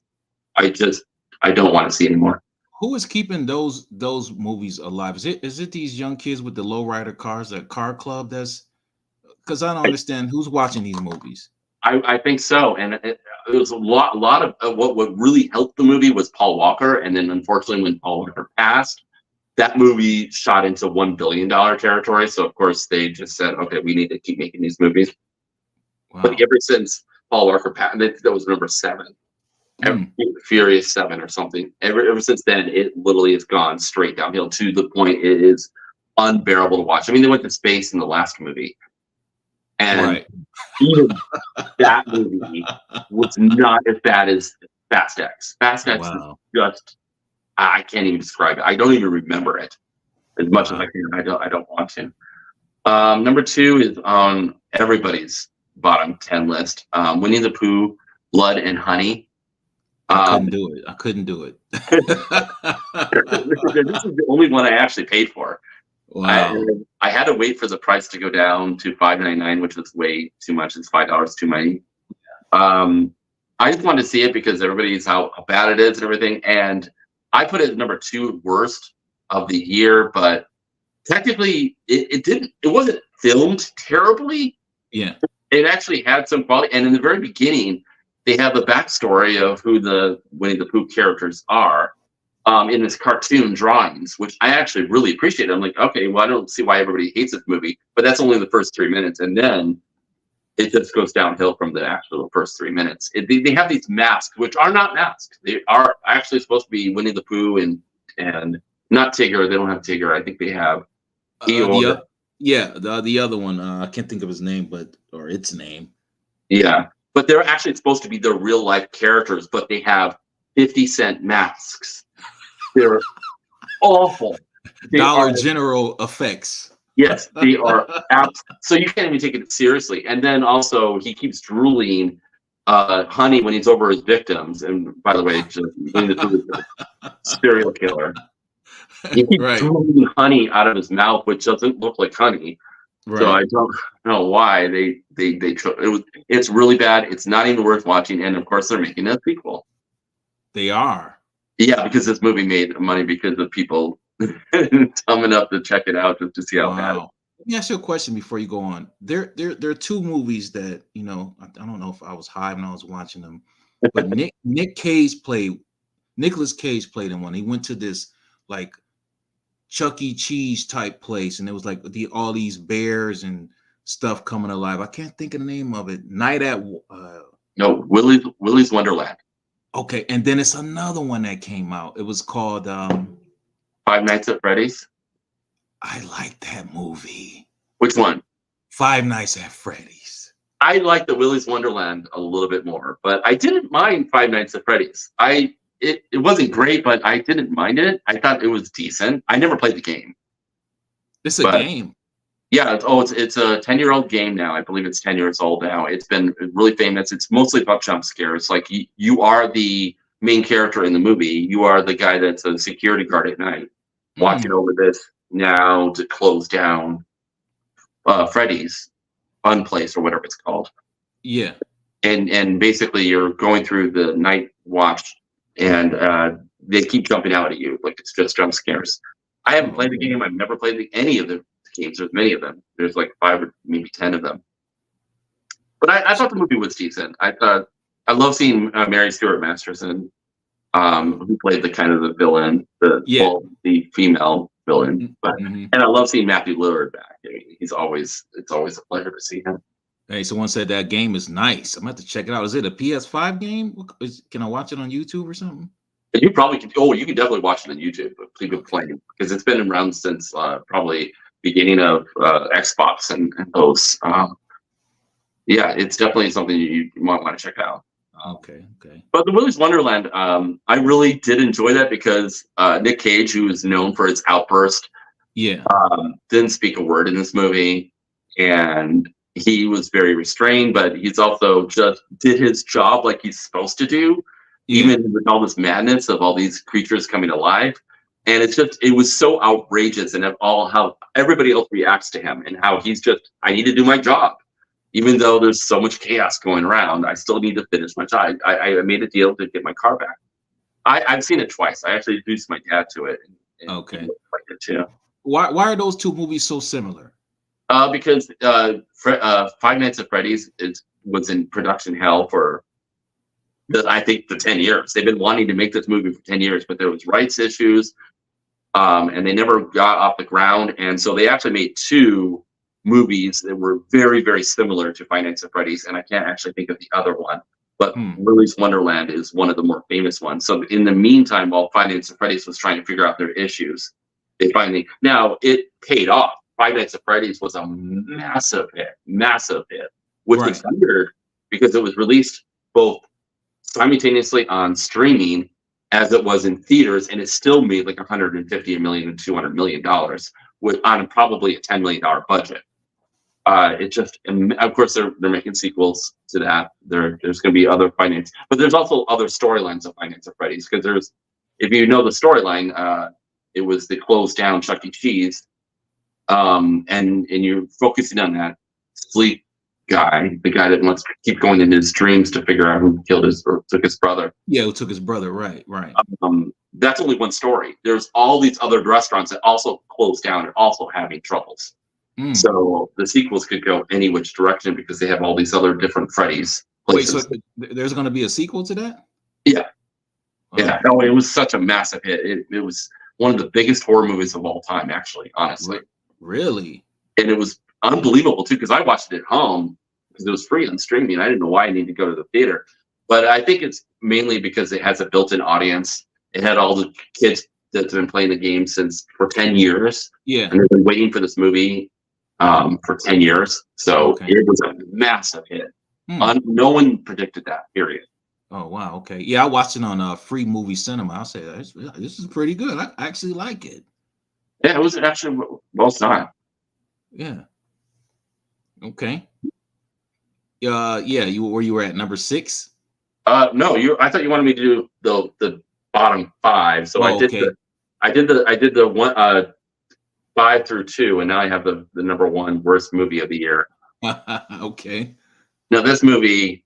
Speaker 2: I don't want to see anymore.
Speaker 1: Who is keeping those movies alive? Is it these young kids with the lowrider cars, that car club? Because I don't understand who's watching these movies.
Speaker 2: I think so, and it was a lot of what really helped the movie was Paul Walker, and then unfortunately when Paul Walker passed, that movie shot into $1 billion territory. So of course they just said, okay, we need to keep making these movies. Wow. But ever since Paul Walker passed, that was number 7, Furious 7 or something. Ever since then, it literally has gone straight downhill to the point it is unbearable to watch. I mean, they went to space in the last movie. And even that movie was not as bad as Fast X. Fast X is just, I can't even describe it. I don't even remember it as much as I can. I don't want to. Number 2 is on everybody's bottom 10 list. Winnie the Pooh, Blood and Honey.
Speaker 1: I couldn't do it.
Speaker 2: This is the only one I actually paid for.
Speaker 1: Wow.
Speaker 2: I had to wait for the price to go down to $5.99, which was way too much. It's $5 too many. I just wanted to see it because everybody's how bad it is and everything. And I put it number 2 worst of the year, but technically it wasn't filmed terribly.
Speaker 1: Yeah.
Speaker 2: It actually had some quality. And in the very beginning, they have the backstory of who the Winnie the Pooh characters are in this cartoon drawings, which I actually really appreciate. I'm like, okay, well, I don't see why everybody hates this movie, but that's only the first 3 minutes. And then it just goes downhill from the actual first 3 minutes. They have these masks, which are not masks. They are actually supposed to be Winnie the Pooh and not Tigger. They don't have Tigger. I think they have Eeyore.
Speaker 1: The other one. I can't think of his name, or its name.
Speaker 2: Yeah, but they're actually supposed to be the real life characters, but they have 50-cent masks. They're awful.
Speaker 1: Dollar General effects.
Speaker 2: Yes, they are. So you can't even take it seriously. And then also he keeps drooling honey when he's over his victims. And by the way, just serial killer. He keeps drooling honey out of his mouth, which doesn't look like honey. Right. So I don't know why they it's really bad. It's not even worth watching. And of course, they're making a sequel.
Speaker 1: They are.
Speaker 2: Yeah, because this movie made money because of people coming up to check it out just to see how bad.
Speaker 1: Let me ask you a question before you go on. There are 2 movies that I don't know if I was high when I was watching them, but Nicolas Cage played in one. He went to this like Chuck E. Cheese type place, and it was like all these bears and stuff coming alive. I can't think of the name of it.
Speaker 2: No, Willy's Wonderland.
Speaker 1: Okay, and then it's another one that came out. It was called
Speaker 2: Five Nights at Freddy's.
Speaker 1: I like that movie.
Speaker 2: Which one?
Speaker 1: Five Nights at Freddy's.
Speaker 2: I like the Willy's Wonderland a little bit more, but I didn't mind Five Nights at Freddy's. It wasn't great, but I didn't mind it. I thought it was decent. I never played the game.
Speaker 1: It's a game.
Speaker 2: Yeah. It's a 10-year-old game now. I believe it's 10 years old now. It's been really famous. It's mostly about jump scares. Like you are the main character in the movie. You are the guy that's a security guard at night, watching over this now to close down Freddys Fun Place or whatever it's called.
Speaker 1: Yeah.
Speaker 2: And basically you're going through the night watch and they keep jumping out at you like it's just jump scares. I haven't played the game. I've never played any of the games. There's many of them. There's like 5 or maybe 10 of them. But I thought the movie was decent. I love seeing Mary Stuart Masterson, who played the kind of the villain, the female villain. And I love seeing Matthew Lillard back. I mean, it's always a pleasure to see him.
Speaker 1: Hey, someone said that game is nice. I'm gonna have to check it out. Is it a PS5 game? Can I watch it on YouTube or something?
Speaker 2: You probably can. Oh, you can definitely watch it on YouTube. People playing because it's been around since probably beginning of Xbox and those. Yeah, it's definitely something you might want to check out.
Speaker 1: Okay.
Speaker 2: But the Willy's Wonderland, I really did enjoy that because Nick Cage, who is known for his outburst, didn't speak a word in this movie, and he was very restrained. But he's also just did his job like he's supposed to do, even with all this madness of all these creatures coming alive. And it was so outrageous, and how everybody else reacts to him, and how he's just, I need to do my job. Even though there's so much chaos going around, I still need to finish my job. I made a deal to get my car back. I've seen it twice. I actually introduced my dad to it. And
Speaker 1: okay.
Speaker 2: Liked it too.
Speaker 1: Why are those 2 movies so similar?
Speaker 2: Because Five Nights at Freddy's was in production hell for, I think, the 10 years. They've been wanting to make this movie for 10 years, but there was rights issues, and they never got off the ground. And so they actually made 2 movies that were very, very similar to Five Nights at Freddy's, and I can't actually think of the other one. But Willy's Wonderland is one of the more famous ones. So in the meantime, while Five Nights at Freddy's was trying to figure out their issues, now it paid off. Five Nights at Freddy's was a massive hit, which was weird because it was released both simultaneously on streaming as it was in theaters, and it still made like $150 million and $200 million on probably a $10 million budget. Of course, they're making sequels to that. There's going to be other Five Nights, but there's also other storylines of Five Nights at Freddy's, because if you know the storyline, it was the closed down Chuck E. Cheese, and you're focusing on that sleep guy, the guy that wants to keep going in his dreams to figure out who killed his or took his brother.
Speaker 1: Yeah, who took his brother? Right, right.
Speaker 2: That's only one story. There's all these other restaurants that also closed down and also having troubles. So the sequels could go any which direction because they have all these other different Freddys places.
Speaker 1: Wait, so there's going to be a sequel to that?
Speaker 2: Yeah. Yeah. No, it was such a massive hit. It was one of the biggest horror movies of all time, actually, honestly.
Speaker 1: Really?
Speaker 2: And it was unbelievable too, because I watched it at home because it was free on streaming. I didn't know why I needed to go to the theater. But I think it's mainly because it has a built-in audience. It had all the kids that's been playing the game for 10 years.
Speaker 1: Yeah.
Speaker 2: And they've been waiting for this movie for 10 years. So it was a massive hit. No one predicted that, period.
Speaker 1: Oh, wow. Okay. Yeah, I watched it on Free Movie Cinema. I'll say this is pretty good. I actually like it.
Speaker 2: Yeah, it was actually well done.
Speaker 1: Yeah. Okay. Yeah, you were at number 6?
Speaker 2: No, I thought you wanted me to do the bottom 5. So I did the one 5 through 2, and now I have the number 1 worst movie of the year.
Speaker 1: Okay.
Speaker 2: Now this movie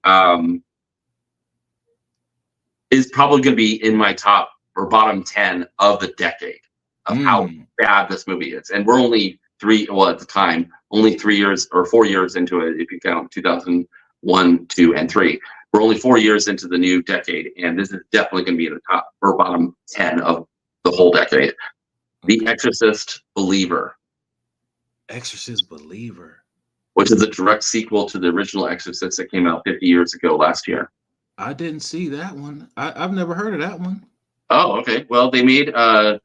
Speaker 2: is probably going to be in my top or bottom 10 of the decade of how bad this movie is, and we're only at the time, only 3 years or 4 years into it if you count 2001, 2, and 3. We're only 4 years into the new decade, and this is definitely going to be in the top or bottom 10 of the whole decade. The Exorcist Believer.
Speaker 1: Exorcist Believer.
Speaker 2: Which is a direct sequel to the original Exorcist that came out 50 years ago last year.
Speaker 1: I didn't see that one. I've never heard of that one.
Speaker 2: Oh, okay. Well, they made The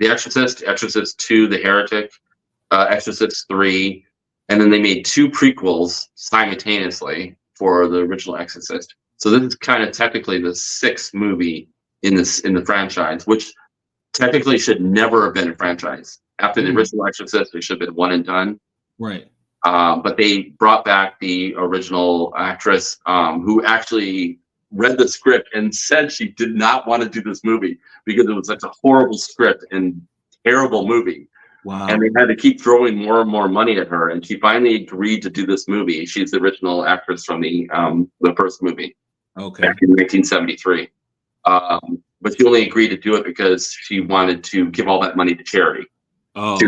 Speaker 2: Exorcist, Exorcist 2, The Heretic, Exorcist 3, and then they made 2 prequels simultaneously for the original Exorcist. So this is kind of technically the 6th movie in the franchise, which technically should never have been a franchise. After the original Exorcist, it should have been one and done.
Speaker 1: Right.
Speaker 2: But they brought back the original actress who actually read the script and said she did not want to do this movie because it was such a horrible script and terrible movie.
Speaker 1: Wow.
Speaker 2: And they had to keep throwing more and more money at her, and she finally agreed to do this movie. She's the original actress from the first movie, back in 1973. But she only agreed to do it because she wanted to give all that money to charity.
Speaker 1: Oh,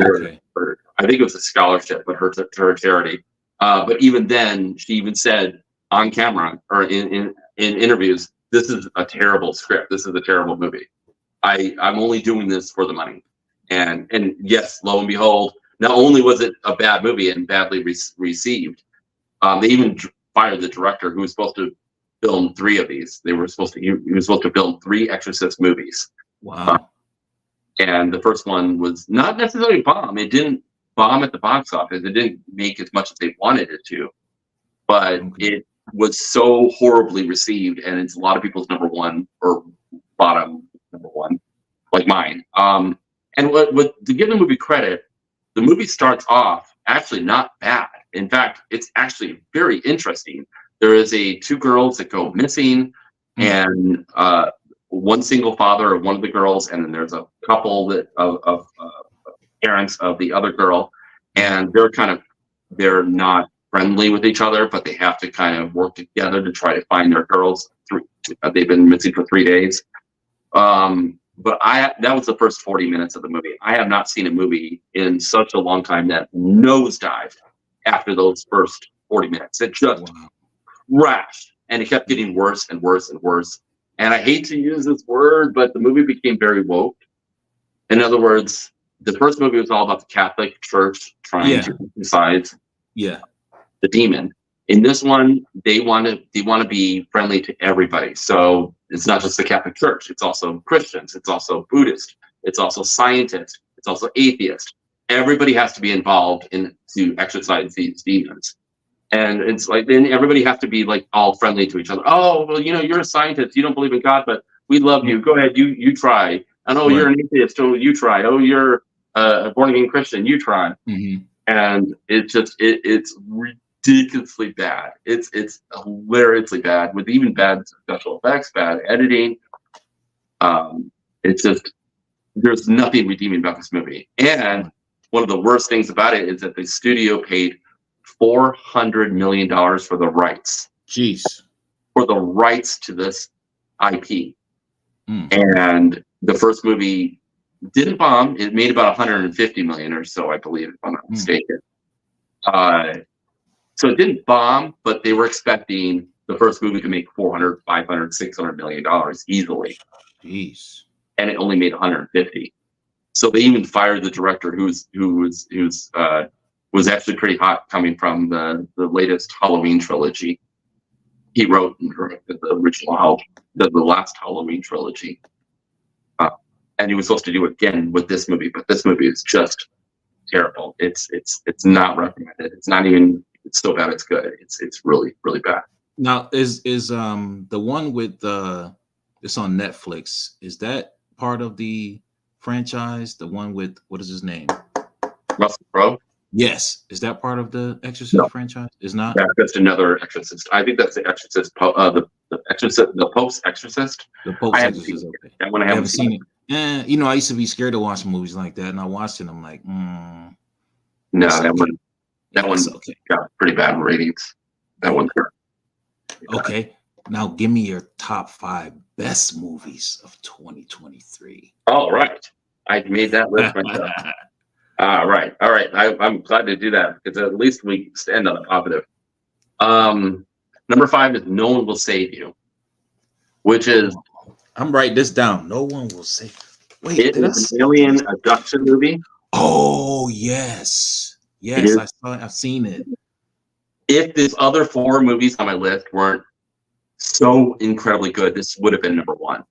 Speaker 2: I think it was a scholarship, but to her charity. But even then, she even said on camera or in interviews, "This is a terrible script. This is a terrible movie. I'm only doing this for the money." And yes, lo and behold, not only was it a bad movie and badly received, they even fired the director who was supposed to film 3 of these. He was supposed to film 3 Exorcist movies.
Speaker 1: Wow.
Speaker 2: And the first one was not necessarily a bomb. It didn't bomb at the box office. It didn't make as much as they wanted it to, but it was so horribly received, and it's a lot of people's number 1 or bottom number 1, like mine. And to give the movie credit, the movie starts off actually not bad. In fact, it's actually very interesting. There is 2 girls that go missing, and one single father of one of the girls, and then there's a couple of parents of the other girl, and they're not friendly with each other, but they have to kind of work together to try to find their girls. They've been missing for 3 days. But that was the first 40 minutes of the movie. I have not seen a movie in such a long time that nosedived after those first 40 minutes. It just crashed, and it kept getting worse and worse and worse. And I hate to use this word, but the movie became very woke. In other words, the first movie was all about the Catholic Church trying to exorcise the demon. In this one, they want to be friendly to everybody. So it's not just the Catholic Church. It's also Christians. It's also Buddhist. It's also scientists. It's also atheist. Everybody has to be involved to exorcise these demons. And it's like, then everybody has to be like all friendly to each other. Oh, well, you're a scientist. You don't believe in God, but we love you. Go ahead. You try. I know you're an atheist. So you try. Oh, you're a born again Christian. You try. And it's ridiculously bad. It's hilariously bad, with even bad special effects, bad editing. It's just, there's nothing redeeming about this movie. And one of the worst things about it is that the studio paid $400 million for the rights.
Speaker 1: Jeez.
Speaker 2: For the rights to this IP.
Speaker 1: Mm.
Speaker 2: And the first movie didn't bomb. It made about 150 million or so, I believe, if I'm not mistaken. So it didn't bomb, but they were expecting the first movie to make 400, 500, 600 million dollars easily.
Speaker 1: Jeez.
Speaker 2: And it only made 150. So they even fired the director, who was actually pretty hot, coming from the latest Halloween trilogy. He wrote and directed the original, the last Halloween trilogy. And he was supposed to do it again with this movie, but this movie is just terrible. It's not recommended. It's not even. It's so bad it's good. It's really, really bad.
Speaker 1: Now, is the one with it's on Netflix? Is that part of the franchise? The one with, what is his name?
Speaker 2: Russell Crowe.
Speaker 1: Yes. Is that part of the Exorcist franchise? Is not.
Speaker 2: That's just another Exorcist. I think that's the Exorcist. The Exorcist. The Pope's Exorcist.
Speaker 1: The Pope's Exorcist. Okay.
Speaker 2: That one I haven't
Speaker 1: seen it. You know, I used to be scared to watch movies like that, and I watched it. I'm like,
Speaker 2: no, that one. That one's
Speaker 1: okay.
Speaker 2: Got pretty bad ratings. That one.
Speaker 1: Okay. Now give me your top 5 best movies of 2023.
Speaker 2: All right. I made that list myself. All right. I'm glad to do that, because at least we stand on a positive. Number 5 is No One Will Save You, which is.
Speaker 1: I'm writing this down. No One Will Save You. Wait,
Speaker 2: it is an alien abduction movie.
Speaker 1: Oh, yes. Yes, I saw it. I've seen it.
Speaker 2: If these other 4 movies on my list weren't so incredibly good, this would have been number 1.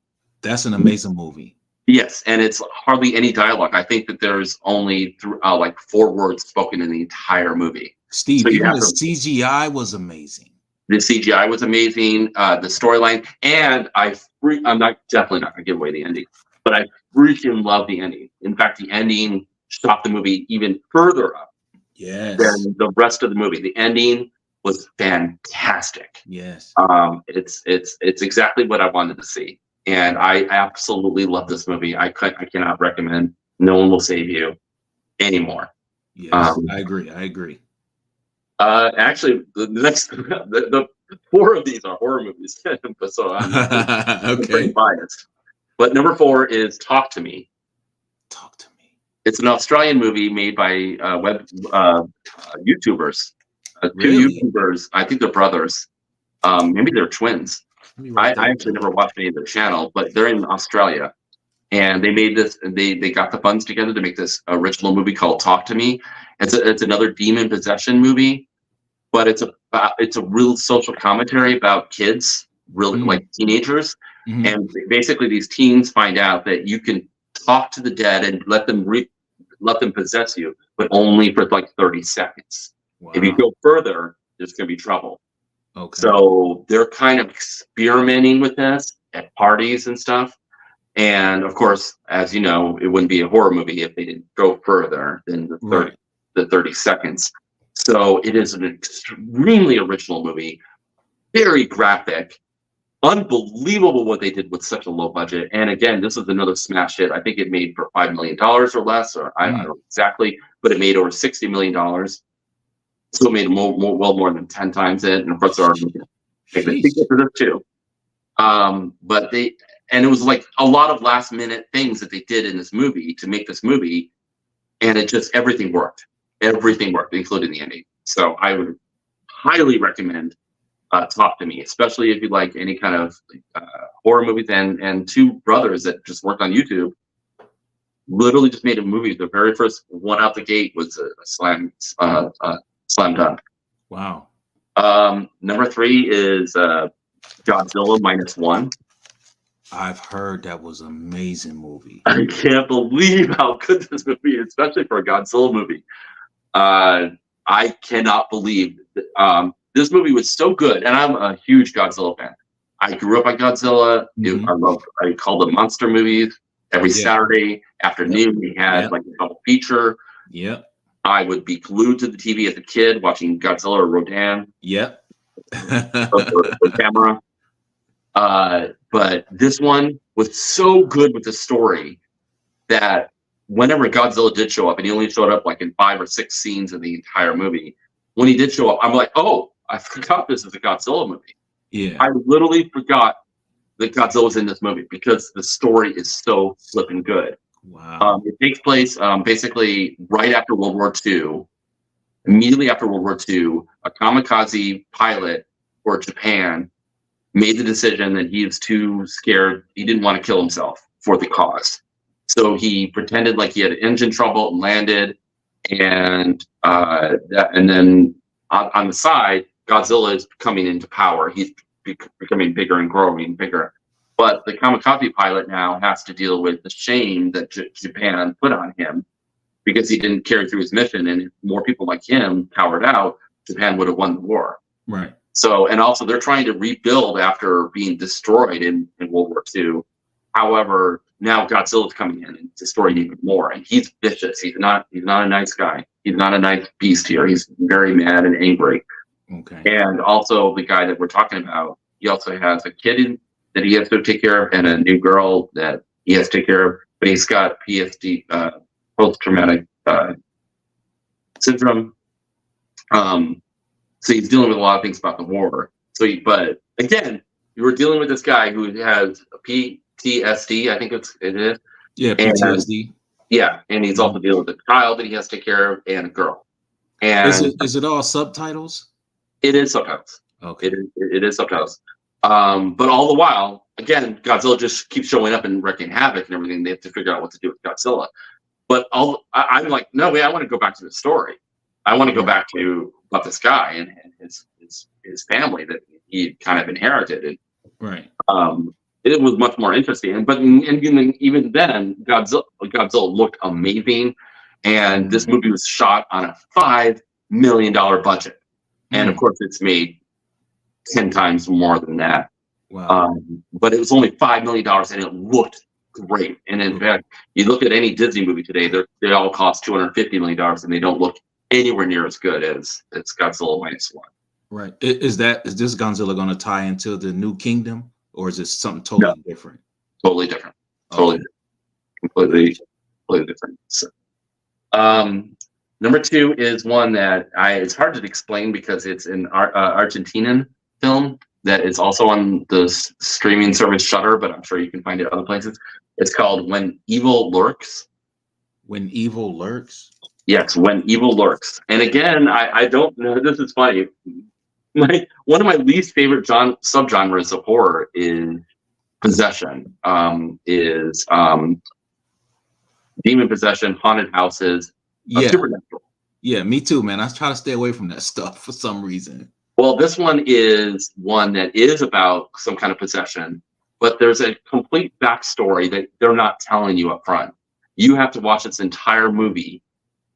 Speaker 1: That's an amazing movie.
Speaker 2: Yes, and it's hardly any dialogue. I think that there's only like 4 words spoken in the entire movie.
Speaker 1: Steve, so even the CGI was amazing.
Speaker 2: The CGI was amazing. The storyline, and I'm definitely not going to give away the ending, but I freaking love the ending. In fact, the ending shot the movie even further up than the rest of the movie. The ending was fantastic.
Speaker 1: Yes.
Speaker 2: It's exactly what I wanted to see, and I absolutely love this movie. I cannot recommend No One Will Save You anymore.
Speaker 1: Yes, I agree.
Speaker 2: Actually, the next the 4 of these are horror movies, so I'm pretty biased. But number 4 is Talk to Me.
Speaker 1: Talk to Me.
Speaker 2: It's an Australian movie made by YouTubers.
Speaker 1: Really?
Speaker 2: 2 YouTubers. I think they're brothers. Maybe they're twins. I actually never watched any of their channel, but they're in Australia, and they made this. They got the funds together to make this original movie called Talk to Me. It's another demon possession movie, but it's a real social commentary about kids, really like teenagers, and basically these teens find out that you can talk to the dead and let them possess you, but only for like 30 seconds. Wow. If you go further, there's going to be trouble.
Speaker 1: Okay.
Speaker 2: So they're kind of experimenting with this at parties and stuff. And of course, as you know, it wouldn't be a horror movie if they didn't go further than the 30 seconds. So it is an extremely original movie, very graphic, unbelievable what they did with such a low budget. And again, this is another smash hit. I think it made for $5 million or less, or I don't know exactly, but it made over $60 million. So it made more than 10 times it. And of course, there are sequels for this too. And it was like a lot of last minute things that they did in this movie to make this movie. And everything worked. Everything worked, including the ending. So I would highly recommend Talk to Me, especially if you like any kind of horror movies. And 2 brothers that just worked on YouTube literally just made a movie. The very first one out the gate was a slam dunk.
Speaker 1: Wow.
Speaker 2: Number 3 is Godzilla -1.
Speaker 1: I've heard that was an amazing movie.
Speaker 2: I can't believe how good this movie is, especially for a Godzilla movie. I cannot believe that, this movie was so good, and I'm a huge Godzilla fan. I grew up on Godzilla. I called them monster movies. Every Saturday afternoon, we had like a double feature.
Speaker 1: Yep.
Speaker 2: I would be glued to the TV as a kid watching Godzilla or Rodan.
Speaker 1: Yep.
Speaker 2: or camera. But this one was so good with the story that whenever Godzilla did show up, and he only showed up like in 5 or 6 scenes in the entire movie, when he did show up, I'm like, oh, I forgot this is a Godzilla movie.
Speaker 1: Yeah.
Speaker 2: I literally forgot that Godzilla was in this movie because the story is so flipping good.
Speaker 1: Wow.
Speaker 2: It takes place basically right after World War II. Immediately after World War II, a kamikaze pilot for Japan made the decision that he was too scared. He didn't want to kill himself for the cause. So he pretended like he had engine trouble and landed. And then on the side, Godzilla is coming into power. He's becoming bigger and growing bigger. But the kamikaze pilot now has to deal with the shame that Japan put on him because he didn't carry through his mission. And if more people like him powered out, Japan would have won the war.
Speaker 1: Right.
Speaker 2: So, and also they're trying to rebuild after being destroyed in World War II. However, now Godzilla's coming in and destroying even more. And he's vicious. He's not a nice guy. He's not a nice beast here. He's very mad and angry.
Speaker 1: Okay.
Speaker 2: And also the guy that we're talking about, he also has a kid that he has to take care of and a new girl that he has to take care of. But he's got PSD, post-traumatic syndrome. So he's dealing with a lot of things about the war. But again, you were dealing with this guy who has a PTSD, I think it is.
Speaker 1: Yeah, PTSD.
Speaker 2: And he's also dealing with a child that he has to take care of and a girl. And
Speaker 1: is it all subtitles?
Speaker 2: It is subtitles.
Speaker 1: Okay.
Speaker 2: It is subtitles. But all the while, again, Godzilla just keeps showing up and wreaking havoc and everything. They have to figure out what to do with Godzilla. But I'm like, no way, I want to go back to the story. I want to go back to about this guy and his family that he kind of inherited. And,
Speaker 1: right.
Speaker 2: It was much more interesting. But even then, Godzilla looked amazing. And this movie was shot on a $5 million budget. And of course, it's made 10 times more than that.
Speaker 1: Wow.
Speaker 2: But it was only $5 million and it looked great. And in fact, you look at any Disney movie today, they all cost $250 million and they don't look anywhere near as good as Godzilla Minus One.
Speaker 1: Right. Is this Godzilla going to tie into the New Kingdom, or is it something totally different?
Speaker 2: Totally different. Totally different. Completely different. So, number 2 is one that it's hard to explain because it's an Argentinian film that is also on the streaming service Shudder, but I'm sure you can find it other places. It's called When Evil Lurks. When Evil Lurks? Yes, When Evil Lurks. And again, I don't know. This is funny. One of my least favorite subgenres of horror is possession. Demon possession, haunted houses, supernatural.
Speaker 1: Yeah, me too, man. I try to stay away from that stuff for some reason.
Speaker 2: Well, this one is one that is about some kind of possession, but there's a complete backstory that they're not telling you up front. You have to watch this entire movie,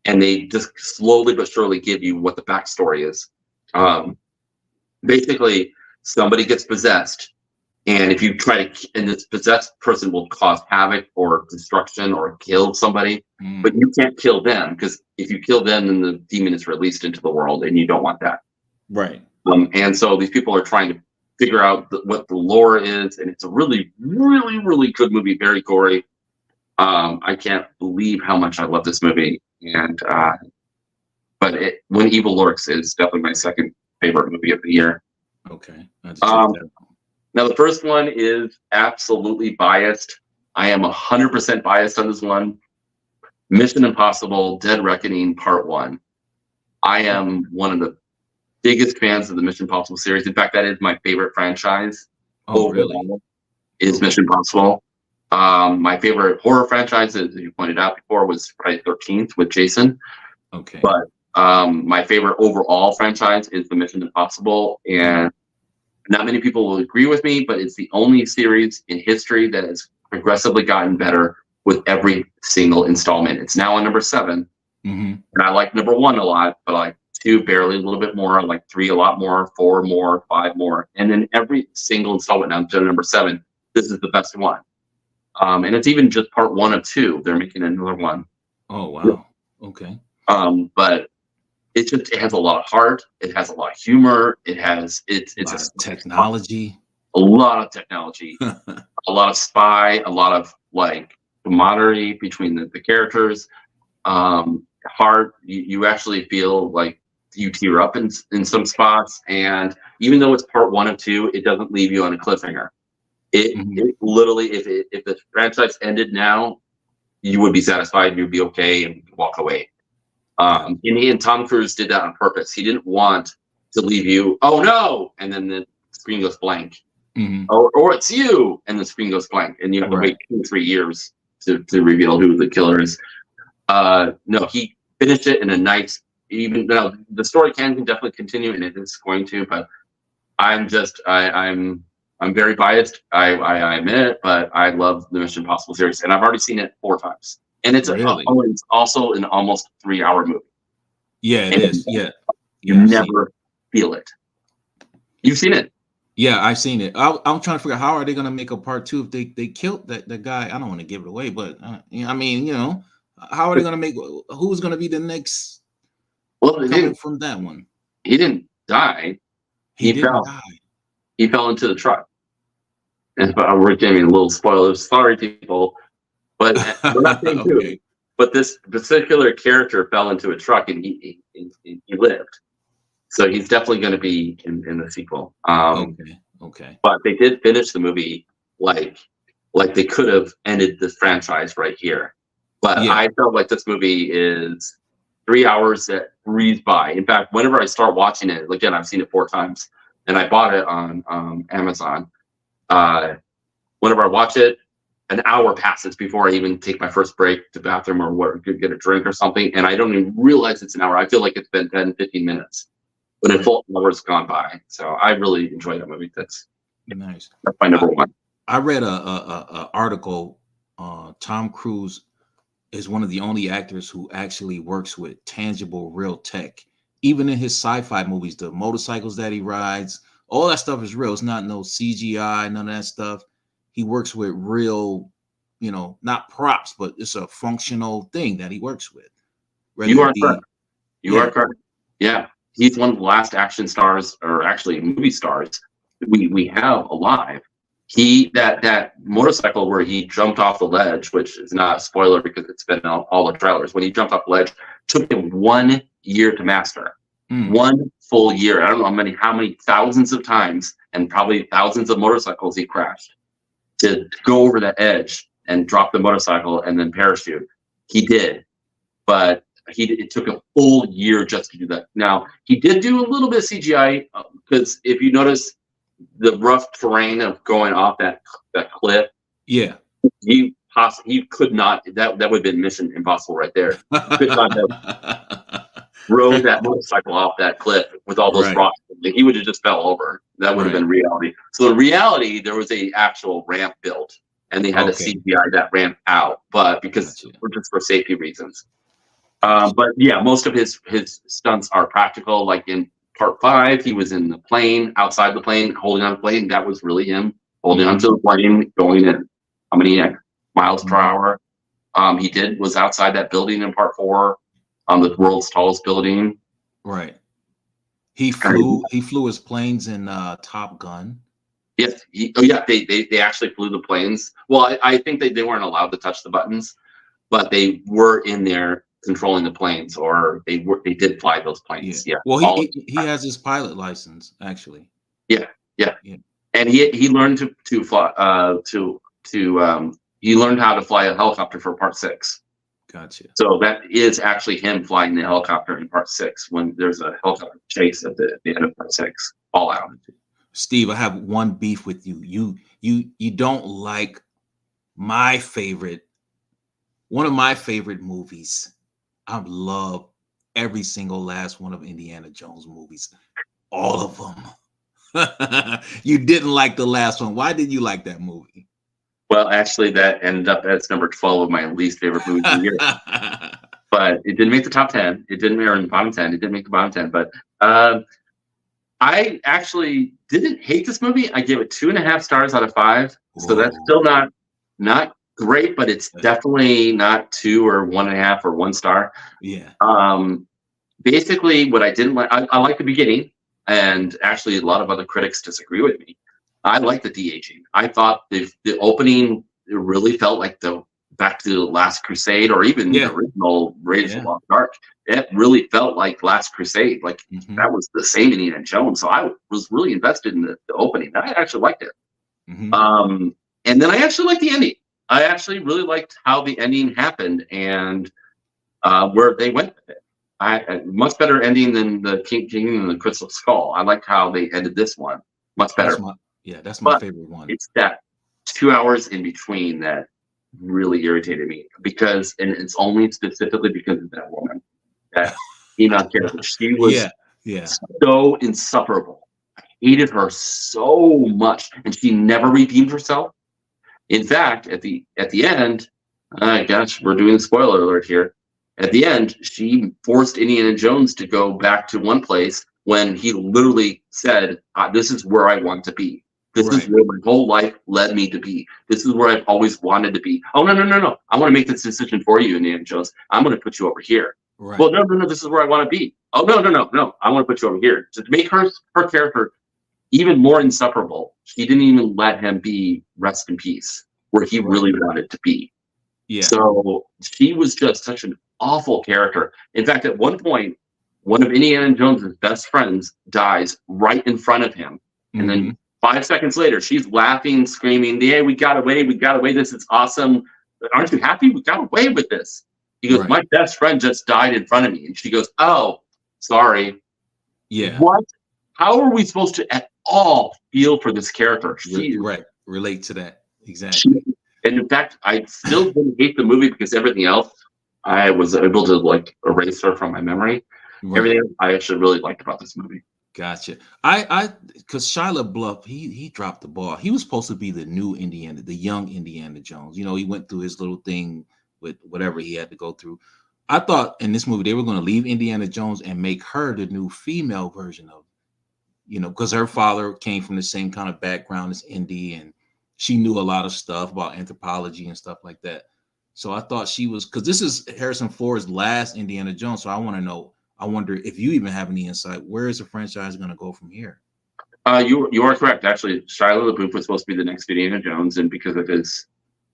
Speaker 2: and they just slowly but surely give you what the backstory is. Basically, somebody gets possessed, and if you and this possessed person will cause havoc or destruction or kill somebody, but you can't kill them because if you kill them, then the demon is released into the world, and you don't want that.
Speaker 1: Right.
Speaker 2: And so these people are trying to figure out what the lore is, and it's a really, really, really good movie, very gory. I can't believe how much I love this movie, but When Evil Lurks is definitely my second favorite movie of the year.
Speaker 1: Okay.
Speaker 2: Now the first one is absolutely biased. I am 100% biased on this one. Mission Impossible: Dead Reckoning Part 1. I am one of the biggest fans of the Mission Impossible series. In fact, that is my favorite franchise.
Speaker 1: Really?
Speaker 2: Is Mission Impossible. My favorite horror franchise, as you pointed out before, was Friday the 13th with Jason.
Speaker 1: Okay.
Speaker 2: But my favorite overall franchise is the Mission Impossible, and not many people will agree with me, but it's the only series in history that has progressively gotten better with every single installment. It's now on number 7, and I like number 1 a lot, but I like 2 barely, a little bit more. I like 3 a lot more, 4 more, 5 more, and then every single installment now to number 7. This is the best one, and it's even just part 1 of 2. They're making another one.
Speaker 1: Oh wow! Okay.
Speaker 2: But it has a lot of heart. It has a lot of humor. It's
Speaker 1: technology.
Speaker 2: A lot of technology. A lot of spy. A lot of like camaraderie between the characters. Heart. You actually feel like you tear up in some spots, and even though it's part 1 of 2, it doesn't leave you on a cliffhanger. It literally, if the franchise ended now, you would be satisfied, you'd be okay, and walk away. And Tom Cruise did that on purpose. He didn't want to leave you, oh no, and then the screen goes blank, or it's you, and the screen goes blank, and you have to wait 2 or 3 years to reveal who the killer is. No, he finished it in a nice. Even though the story can definitely continue, and it is going to, but I'm very biased. I admit it, but I love the Mission Impossible series, and I've already seen it 4 times. And it's it's also an almost 3-hour movie.
Speaker 1: Yeah, it is. Yeah,
Speaker 2: you never feel it. You've seen it.
Speaker 1: Yeah, I've seen it. I'm trying to figure out how are they going to make a part 2 if they killed that guy. I don't want to give it away, but I mean, how are they going to make? Who's going to be the next?
Speaker 2: Well,
Speaker 1: coming from that one,
Speaker 2: he didn't die.
Speaker 1: He didn't die.
Speaker 2: He fell into the truck. And we're giving a little spoilers. Sorry, people, but we're not saying who. But this particular character fell into a truck, and he lived. So he's definitely going to be in the sequel.
Speaker 1: Okay.
Speaker 2: But they did finish the movie like they could have ended this franchise right here. But I felt like this movie is 3 hours that breeze by. In fact, whenever I start watching it, again, I've seen it 4 times, and I bought it on Amazon. Whenever I watch it, an hour passes before I even take my first break to the bathroom or get a drink or something, and I don't even realize it's an hour. I feel like it's been 10, 15 minutes, but a full hour's gone by. So I really enjoy that movie. That's
Speaker 1: nice.
Speaker 2: That's my number 1.
Speaker 1: I read a article. Tom Cruise is one of the only actors who actually works with tangible, real tech. Even in his sci-fi movies, the motorcycles that he rides, all that stuff is real. It's not no CGI, none of that stuff. He works with real, not props, but it's a functional thing that he works with.
Speaker 2: You are correct. You are correct. Yeah. He's one of the last action stars, or actually movie stars, we have alive. That motorcycle where he jumped off the ledge, which is not a spoiler because it's been all the trailers. When he jumped off the ledge, took him 1 year to master. 1 full year. I don't know how many thousands of times, and probably thousands of motorcycles he crashed to go over that edge and drop the motorcycle and then parachute. He did, but it took a full year just to do that. Now he did do a little bit of CGI because if you notice the rough terrain of going off that cliff, he could not. That would have been Mission Impossible right there. He could not have rode that motorcycle off that cliff with all those rocks. He would have just fell over. That would have been reality. So in reality, there was a actual ramp built, and they had to CGI that ramp out, but just for safety reasons. But yeah, most of his stunts are practical. Like in part 5, he was in the plane, outside the plane, holding on the plane. That was really him holding onto the plane, going at how many miles per hour. He was outside that building in part 4, on the world's tallest building.
Speaker 1: Right. He flew his planes in Top Gun.
Speaker 2: Yes. They actually flew the planes. Well, I think they weren't allowed to touch the buttons, but they were in there controlling the planes, or they did fly those planes. Yeah.
Speaker 1: Well, he has his pilot license, actually.
Speaker 2: Yeah. And he learned to fly he learned how to fly a helicopter for part 6.
Speaker 1: Gotcha.
Speaker 2: So that is actually him flying the helicopter in part 6 when there's a helicopter chase at the end of part 6. All out.
Speaker 1: Steve, I have one beef with you. You don't like one of my favorite movies. I love every single last one of Indiana Jones movies. All of them. You didn't like the last one. Why did you like that movie?
Speaker 2: Well, actually, that ended up as number 12 of my least favorite movies of the year. But it didn't make the top 10. It didn't make the bottom 10. It didn't make the bottom 10. But I actually didn't hate this movie. I gave it 2.5 stars out of 5. Whoa. So that's still not great, but it's definitely not 2 or 1.5 or 1 star.
Speaker 1: Yeah.
Speaker 2: Basically, what I didn't like, I like the beginning, and actually, a lot of other critics disagree with me. I like the de-aging. I thought the opening really felt like the back to the Last Crusade, or even the
Speaker 1: Yeah.
Speaker 2: original Raiders of
Speaker 1: Yeah.
Speaker 2: the Lost Ark. It really felt like Last Crusade. Like
Speaker 1: Hmm.
Speaker 2: that was the same Indiana Jones. So I was really invested in the opening. I actually liked it.
Speaker 1: Hmm.
Speaker 2: And then I actually liked the ending. I actually really liked how the ending happened and where they went with it. A much better ending than the King and the Crystal Skull. I liked how they ended this one much
Speaker 1: That's
Speaker 2: better.
Speaker 1: my that's my
Speaker 2: But
Speaker 1: favorite one.
Speaker 2: it's that 2 hours in between that really irritated me because, and it's only specifically because of that woman, that female character. She was
Speaker 1: Yeah. Yeah.
Speaker 2: so insufferable. I hated her so much, and she never redeemed herself. In fact, at the end, gosh, we're doing a spoiler alert here. At the end, she forced Indiana Jones to go back to one place when he literally said, "This is where I want to be. This is
Speaker 1: Right.
Speaker 2: where my whole life led me to be. This is where I've always wanted to be." Oh, no, no, no, no! I want to make this decision for you, Indiana Jones. I'm going to put you over here. Well,
Speaker 1: Right.
Speaker 2: no, no, no. This is where I want to be. Oh, no, no, no, no! I want to put you over here to make her character even more insufferable. She didn't even let him be rest in peace where he
Speaker 1: Right.
Speaker 2: really wanted to be.
Speaker 1: Yeah.
Speaker 2: So she was just such an awful character. In fact, at one point, one of Indiana Jones's best friends dies right in front of him. And
Speaker 1: Hmm.
Speaker 2: then 5 seconds later, she's laughing, screaming, "Yeah, we got away. We got away. This is awesome. Aren't you happy? We got away with this." He goes,
Speaker 1: Right.
Speaker 2: "My best friend just died in front of me." And she goes, "Oh, sorry."
Speaker 1: Yeah.
Speaker 2: What? How are we supposed to at all feel for this character?
Speaker 1: Right. Relate to that.
Speaker 2: She
Speaker 1: Exactly.
Speaker 2: and in fact, I still didn't hate the movie because everything else I was able to like erase her from my memory.
Speaker 1: Right.
Speaker 2: Everything else I actually really liked about this movie.
Speaker 1: Gotcha. Because Shia LaBeouf, he dropped the ball. He was supposed to be the new Indiana, the young Indiana Jones. He went through his little thing with whatever he had to go through. I thought in this movie they were going to leave Indiana Jones and make her the new female version of, because her father came from the same kind of background as Indy, and she knew a lot of stuff about anthropology and stuff like that. So I thought she was, because this is Harrison Ford's last Indiana Jones. So I wonder if you even have any insight. Where is the franchise going to go from here?
Speaker 2: You are correct. Actually, Shia LaBeouf was supposed to be the next Indiana Jones, and because of his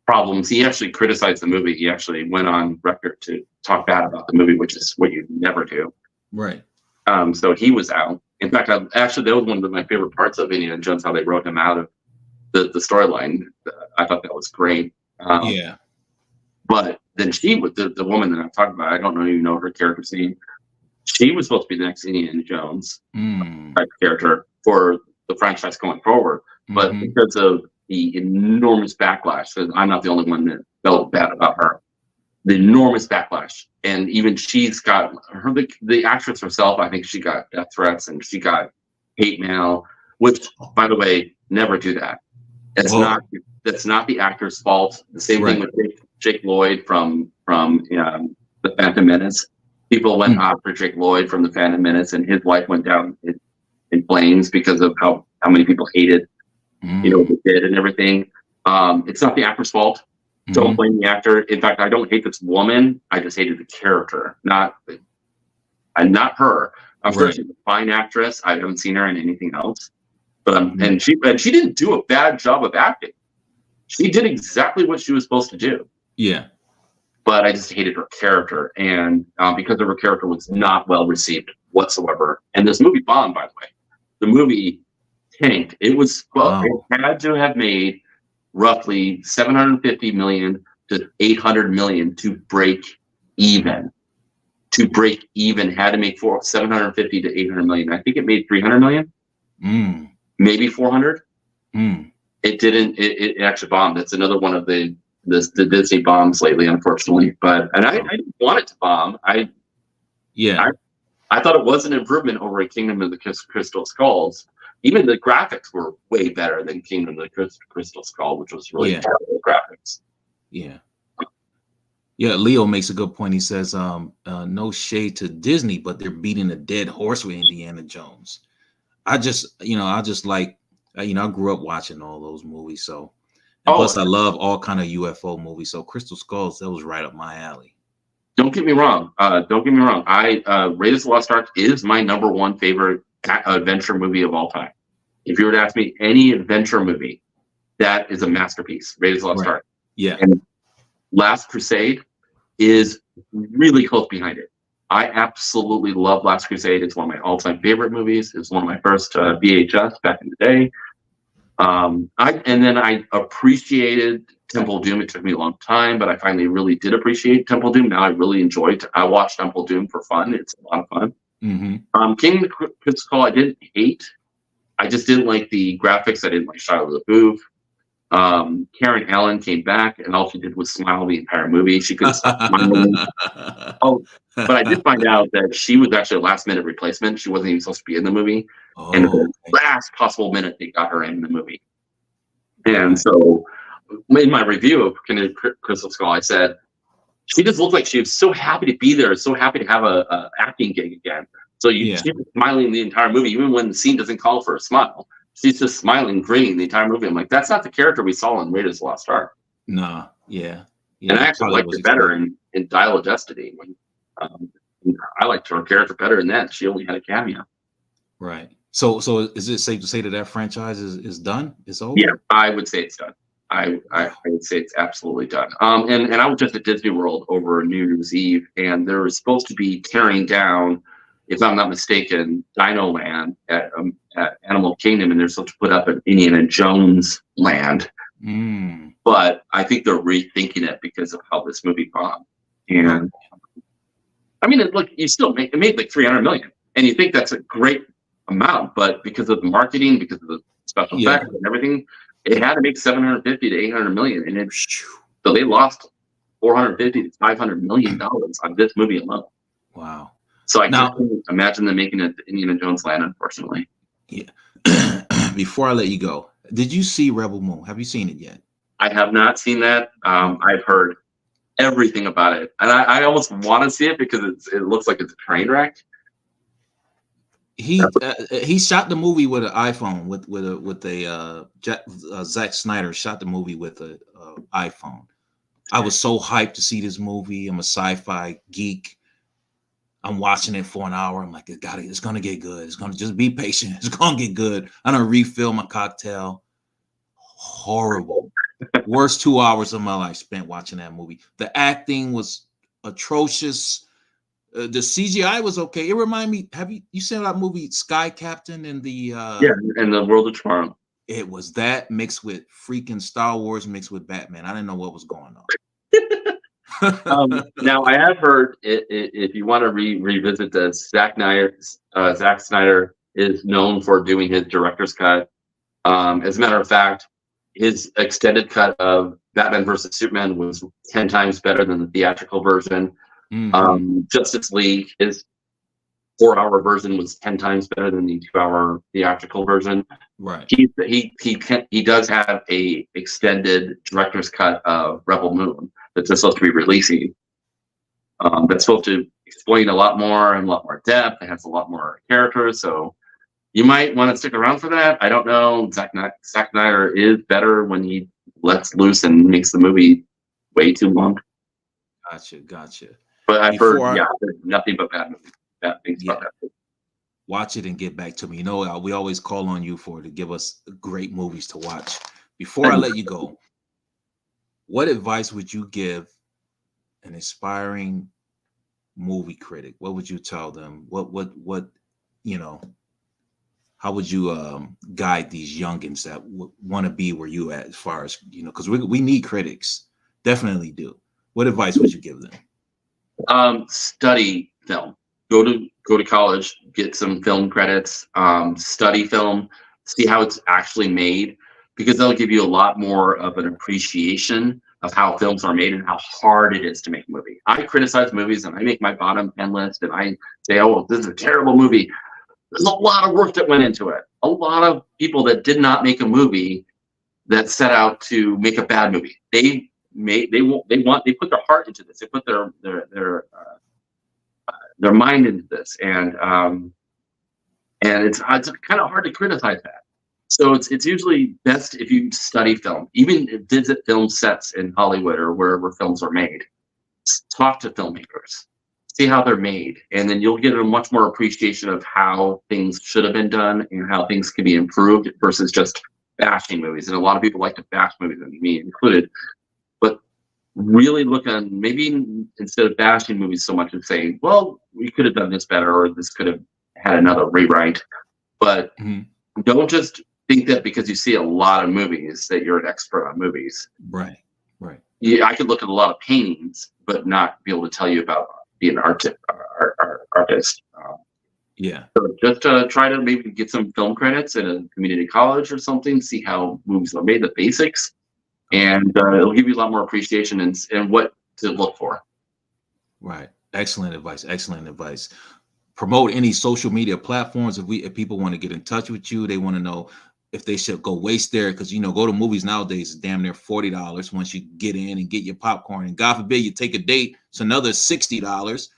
Speaker 2: problems, he actually criticized the movie. He actually went on record to talk bad about the movie, which is what you never do.
Speaker 1: Right.
Speaker 2: So he was out. In fact, actually, that was one of my favorite parts of Indiana Jones, how they wrote him out of the storyline. I thought that was great.
Speaker 1: Yeah.
Speaker 2: But then she was the woman that I'm talking about. I don't even know her character's name. She was supposed to be the next Indiana Jones
Speaker 1: Mm.
Speaker 2: type character for the franchise going forward. But
Speaker 1: Hmm.
Speaker 2: because of the enormous backlash, because I'm not the only one that felt bad about her, the enormous backlash, and even she's got her the actress herself. I think she got death threats and she got hate mail. Which, by the way, never do that. It's
Speaker 1: Oh,
Speaker 2: not that's not the actor's fault. The same thing
Speaker 1: right.
Speaker 2: with Jake Lloyd from the Phantom Menace. People went
Speaker 1: Mm.
Speaker 2: after Jake Lloyd from the Phantom Menace, and his life went down in flames because of how many people hated what
Speaker 1: Mm.
Speaker 2: they did and everything. It's not the actor's fault. Don't
Speaker 1: Hmm.
Speaker 2: blame the actor. In fact, I don't hate this woman. I just hated the character, not her. I'm sure
Speaker 1: Right.
Speaker 2: she's a fine actress. I haven't seen her in anything else, but
Speaker 1: Mhm.
Speaker 2: and she didn't do a bad job of acting. She did exactly what she was supposed to do,
Speaker 1: Yeah.
Speaker 2: but I just hated her character, and because of her character was not well received whatsoever. And this movie bombed, by the way. The movie tanked. It
Speaker 1: Wow.
Speaker 2: had to have made roughly 750 million to 800 million to break even. To break even, had to make 750 to 800 million. I think it made 300 million,
Speaker 1: Mm.
Speaker 2: maybe 400.
Speaker 1: Mm.
Speaker 2: It didn't. It actually bombed. It's another one of the Disney bombs lately, unfortunately. I
Speaker 1: Oh.
Speaker 2: didn't want it to bomb.
Speaker 1: Yeah.
Speaker 2: I I thought it was an improvement over Kingdom of the Crystal Skulls. Even the graphics were way better than Kingdom of the Crystal Skull, which was really
Speaker 1: Yeah.
Speaker 2: terrible graphics.
Speaker 1: Yeah. Yeah. Leo makes a good point. He says, no shade to Disney, but they're beating a dead horse with Indiana Jones. I just like, I grew up watching all those movies. So, and
Speaker 2: Oh,
Speaker 1: plus I love all kind of UFO movies. So Crystal Skulls, that was right up my alley.
Speaker 2: don't get me wrong. Don't get me wrong. Raiders of the Lost Ark is my number one favorite adventure movie of all time. If you were to ask me any adventure movie, that is a masterpiece. Raiders of the Lost
Speaker 1: Right.
Speaker 2: Ark.
Speaker 1: Yeah.
Speaker 2: And Last Crusade is really close behind it. I absolutely love Last Crusade. It's one of my all-time favorite movies. It's one of my first VHS back in the day. I appreciated Temple of Doom. It took me a long time, but I finally really did appreciate Temple of Doom. Now I really enjoyed. I watched Temple of Doom for fun. It's a lot of fun. King of the Crystal Skull, I didn't hate. I just didn't like the graphics. I didn't like Shia LaBeouf. Karen Allen came back, and all she did was smile the entire movie. She couldn't stop smiling. Oh, but I did find out that she was actually a last-minute replacement. She wasn't even supposed to be in the movie, and at the last possible minute, they got her in the movie. And so, in my review of Crystal Skull, I said she just looked like she was so happy to be there, so happy to have a acting gig again. So she's smiling the entire movie, even when the scene doesn't call for a smile. She's just smiling, grinning the entire movie. I'm like, that's not the character we saw in Raiders of the Lost Ark.
Speaker 1: No, yeah.
Speaker 2: And I actually liked it better in Dial of Destiny. I liked her character better in that. She only had a cameo.
Speaker 1: Right. So is it safe to say that franchise is done? It's over?
Speaker 2: Yeah, I would say it's done. I would say it's absolutely done. And I was just at Disney World over New Year's Eve, and there was supposed to be tearing down, if I'm not mistaken, Dino Land at Animal Kingdom, and they're supposed to put up an Indiana Jones land. But I think they're rethinking it because of how this movie bombed. And I mean, look, it made like $300 million, and you think that's a great amount, but because of the marketing, because of the special effects and everything, it had to make 750 to 800 million, and so they lost 450 to 500 million dollars on this movie alone.
Speaker 1: Wow.
Speaker 2: So I can't imagine them making it Indiana Jones land, unfortunately.
Speaker 1: Yeah. Before I let you go, did you see Rebel Moon? Have you seen it yet?
Speaker 2: I have not seen that. I've heard everything about it, and I almost want to see it because it looks like it's a train wreck.
Speaker 1: He shot the movie with an iPhone with a Zack Snyder shot the movie with an iPhone. I was so hyped to see this movie. I'm a sci-fi geek. I'm watching it for an hour. I'm like, it's gonna get good. It's gonna just be patient. It's gonna get good. I don't refill my cocktail. Horrible. Worst 2 hours of my life spent watching that movie. The acting was atrocious. The CGI was okay. It reminded me. Have you seen that movie Sky Captain and the
Speaker 2: in the World of Tomorrow?
Speaker 1: It was that mixed with freaking Star Wars mixed with Batman. I didn't know what was going
Speaker 2: on. Now I have heard if you want to revisit this, Zack Snyder is known for doing his director's cut. As a matter of fact, his extended cut of Batman vs. Superman was 10 times better than the theatrical version. Justice League, his 4-hour version was 10 times better than the 2-hour theatrical version.
Speaker 1: Right.
Speaker 2: He does have a extended director's cut of Rebel Moon that they're supposed to be releasing. That's supposed to explain a lot more and a lot more depth. It has a lot more characters, so you might want to stick around for that. I don't know. Zack Snyder is better when he lets loose and makes the movie way too long.
Speaker 1: Gotcha.
Speaker 2: But I've heard nothing but bad things about that.
Speaker 1: Watch it and get back to me. You know, we always call on you to give us great movies to watch. Before I let you go, what advice would you give an aspiring movie critic? What would you tell them? What how would you guide these youngins that want to be where you at, as far as, because we need critics, definitely do. What advice would you give them?
Speaker 2: Study film. Go to college, get some film credits, study film, see how it's actually made, because that'll give you a lot more of an appreciation of how films are made and how hard it is to make a movie. I criticize movies and I make my bottom 10 list and I say, oh, this is a terrible movie. There's a lot of work that went into it. A lot of people that did not make a movie that set out to make a bad movie. They put their heart into this. They put their mind into this, and it's kind of hard to criticize that. So it's usually best if you study film, even visit film sets in Hollywood or wherever films are made. Talk to filmmakers, see how they're made, and then you'll get a much more appreciation of how things should have been done and how things can be improved versus just bashing movies. And a lot of people like to bash movies, and me included. But really look on, maybe instead of bashing movies so much and saying, well, we could have done this better, or this could have had another rewrite. But don't just think that because you see a lot of movies that you're an expert on movies.
Speaker 1: Right. Right.
Speaker 2: Yeah, I could look at a lot of paintings, but not be able to tell you about being an artist.
Speaker 1: Yeah.
Speaker 2: So just try to maybe get some film credits at a community college or something, see how movies are made, the basics, and it'll give you a lot more appreciation and what to look for.
Speaker 1: Right. Excellent advice. Excellent advice. Promote any social media platforms. If people want to get in touch with you, they want to know if they should go waste there, because go to movies nowadays is damn near $40 once you get in and get your popcorn, and God forbid you take a date, it's another $60.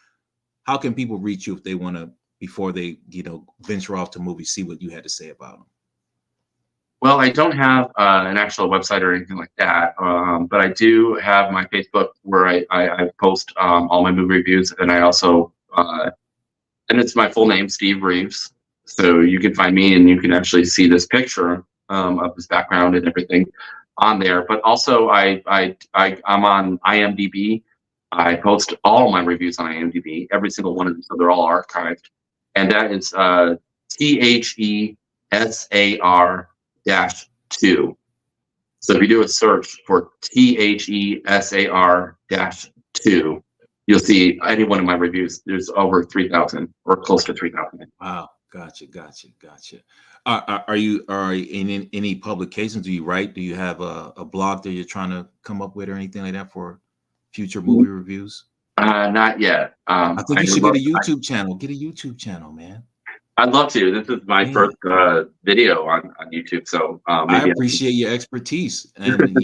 Speaker 1: How can people reach you if they want to, before they venture off to movies, see what you had to say about them?
Speaker 2: Well, I don't have an actual website or anything like that, but I do have my Facebook where I post all my movie reviews, and I also and it's my full name, Steve Reeves. So you can find me, and you can actually see this picture of this background and everything on there. But also, I'm on IMDb. I post all my reviews on IMDb, every single one of them, so they're all archived. And that is THESAR-2. So if you do a search for THESAR-2, you'll see any one of my reviews. There's over 3,000 or close to 3,000.
Speaker 1: Wow. Gotcha. Are you in any publications? Do you write? Do you have a blog that you're trying to come up with or anything like that for future movie reviews?
Speaker 2: Not yet.
Speaker 1: I think you should get a YouTube channel. Get a YouTube channel, man.
Speaker 2: I'd love to. This is my first video on YouTube, so
Speaker 1: maybe I appreciate your expertise, and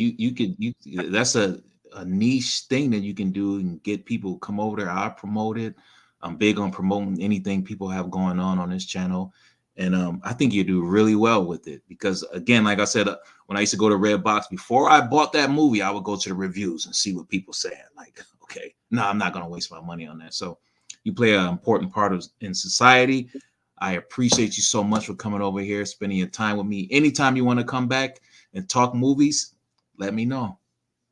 Speaker 1: that's a niche thing that you can do and get people come over there. I promote it. I'm big on promoting anything people have going on this channel, and I think you do really well with it, because again, like I said, when I used to go to Redbox, before I bought that movie, I would go to the reviews and see what people saying. Like, okay, no, I'm not going to waste my money on that. So you play an important part in society. I appreciate you so much for coming over here, spending your time with me. Anytime you want to come back and talk movies, let me know.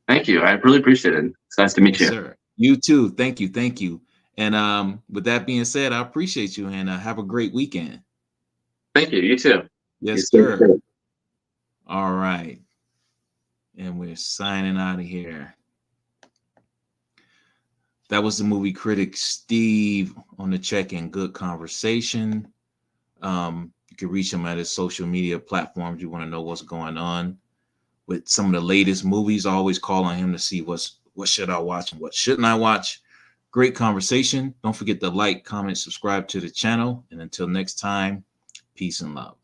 Speaker 2: Thank you. I really appreciate it. It's nice to meet you.
Speaker 1: Sir. You too. Thank you. And with that being said, I appreciate you, and have a great weekend.
Speaker 2: Thank you. You too.
Speaker 1: Yes, sir. All right. And we're signing out of here. That was the movie critic Steve on the check-in. Good conversation. You can reach him at his social media platforms. You want to know what's going on with some of the latest movies. I always call on him to see what should I watch and what shouldn't I watch. Great conversation. Don't forget to like, comment, subscribe to the channel. And until next time, peace and love.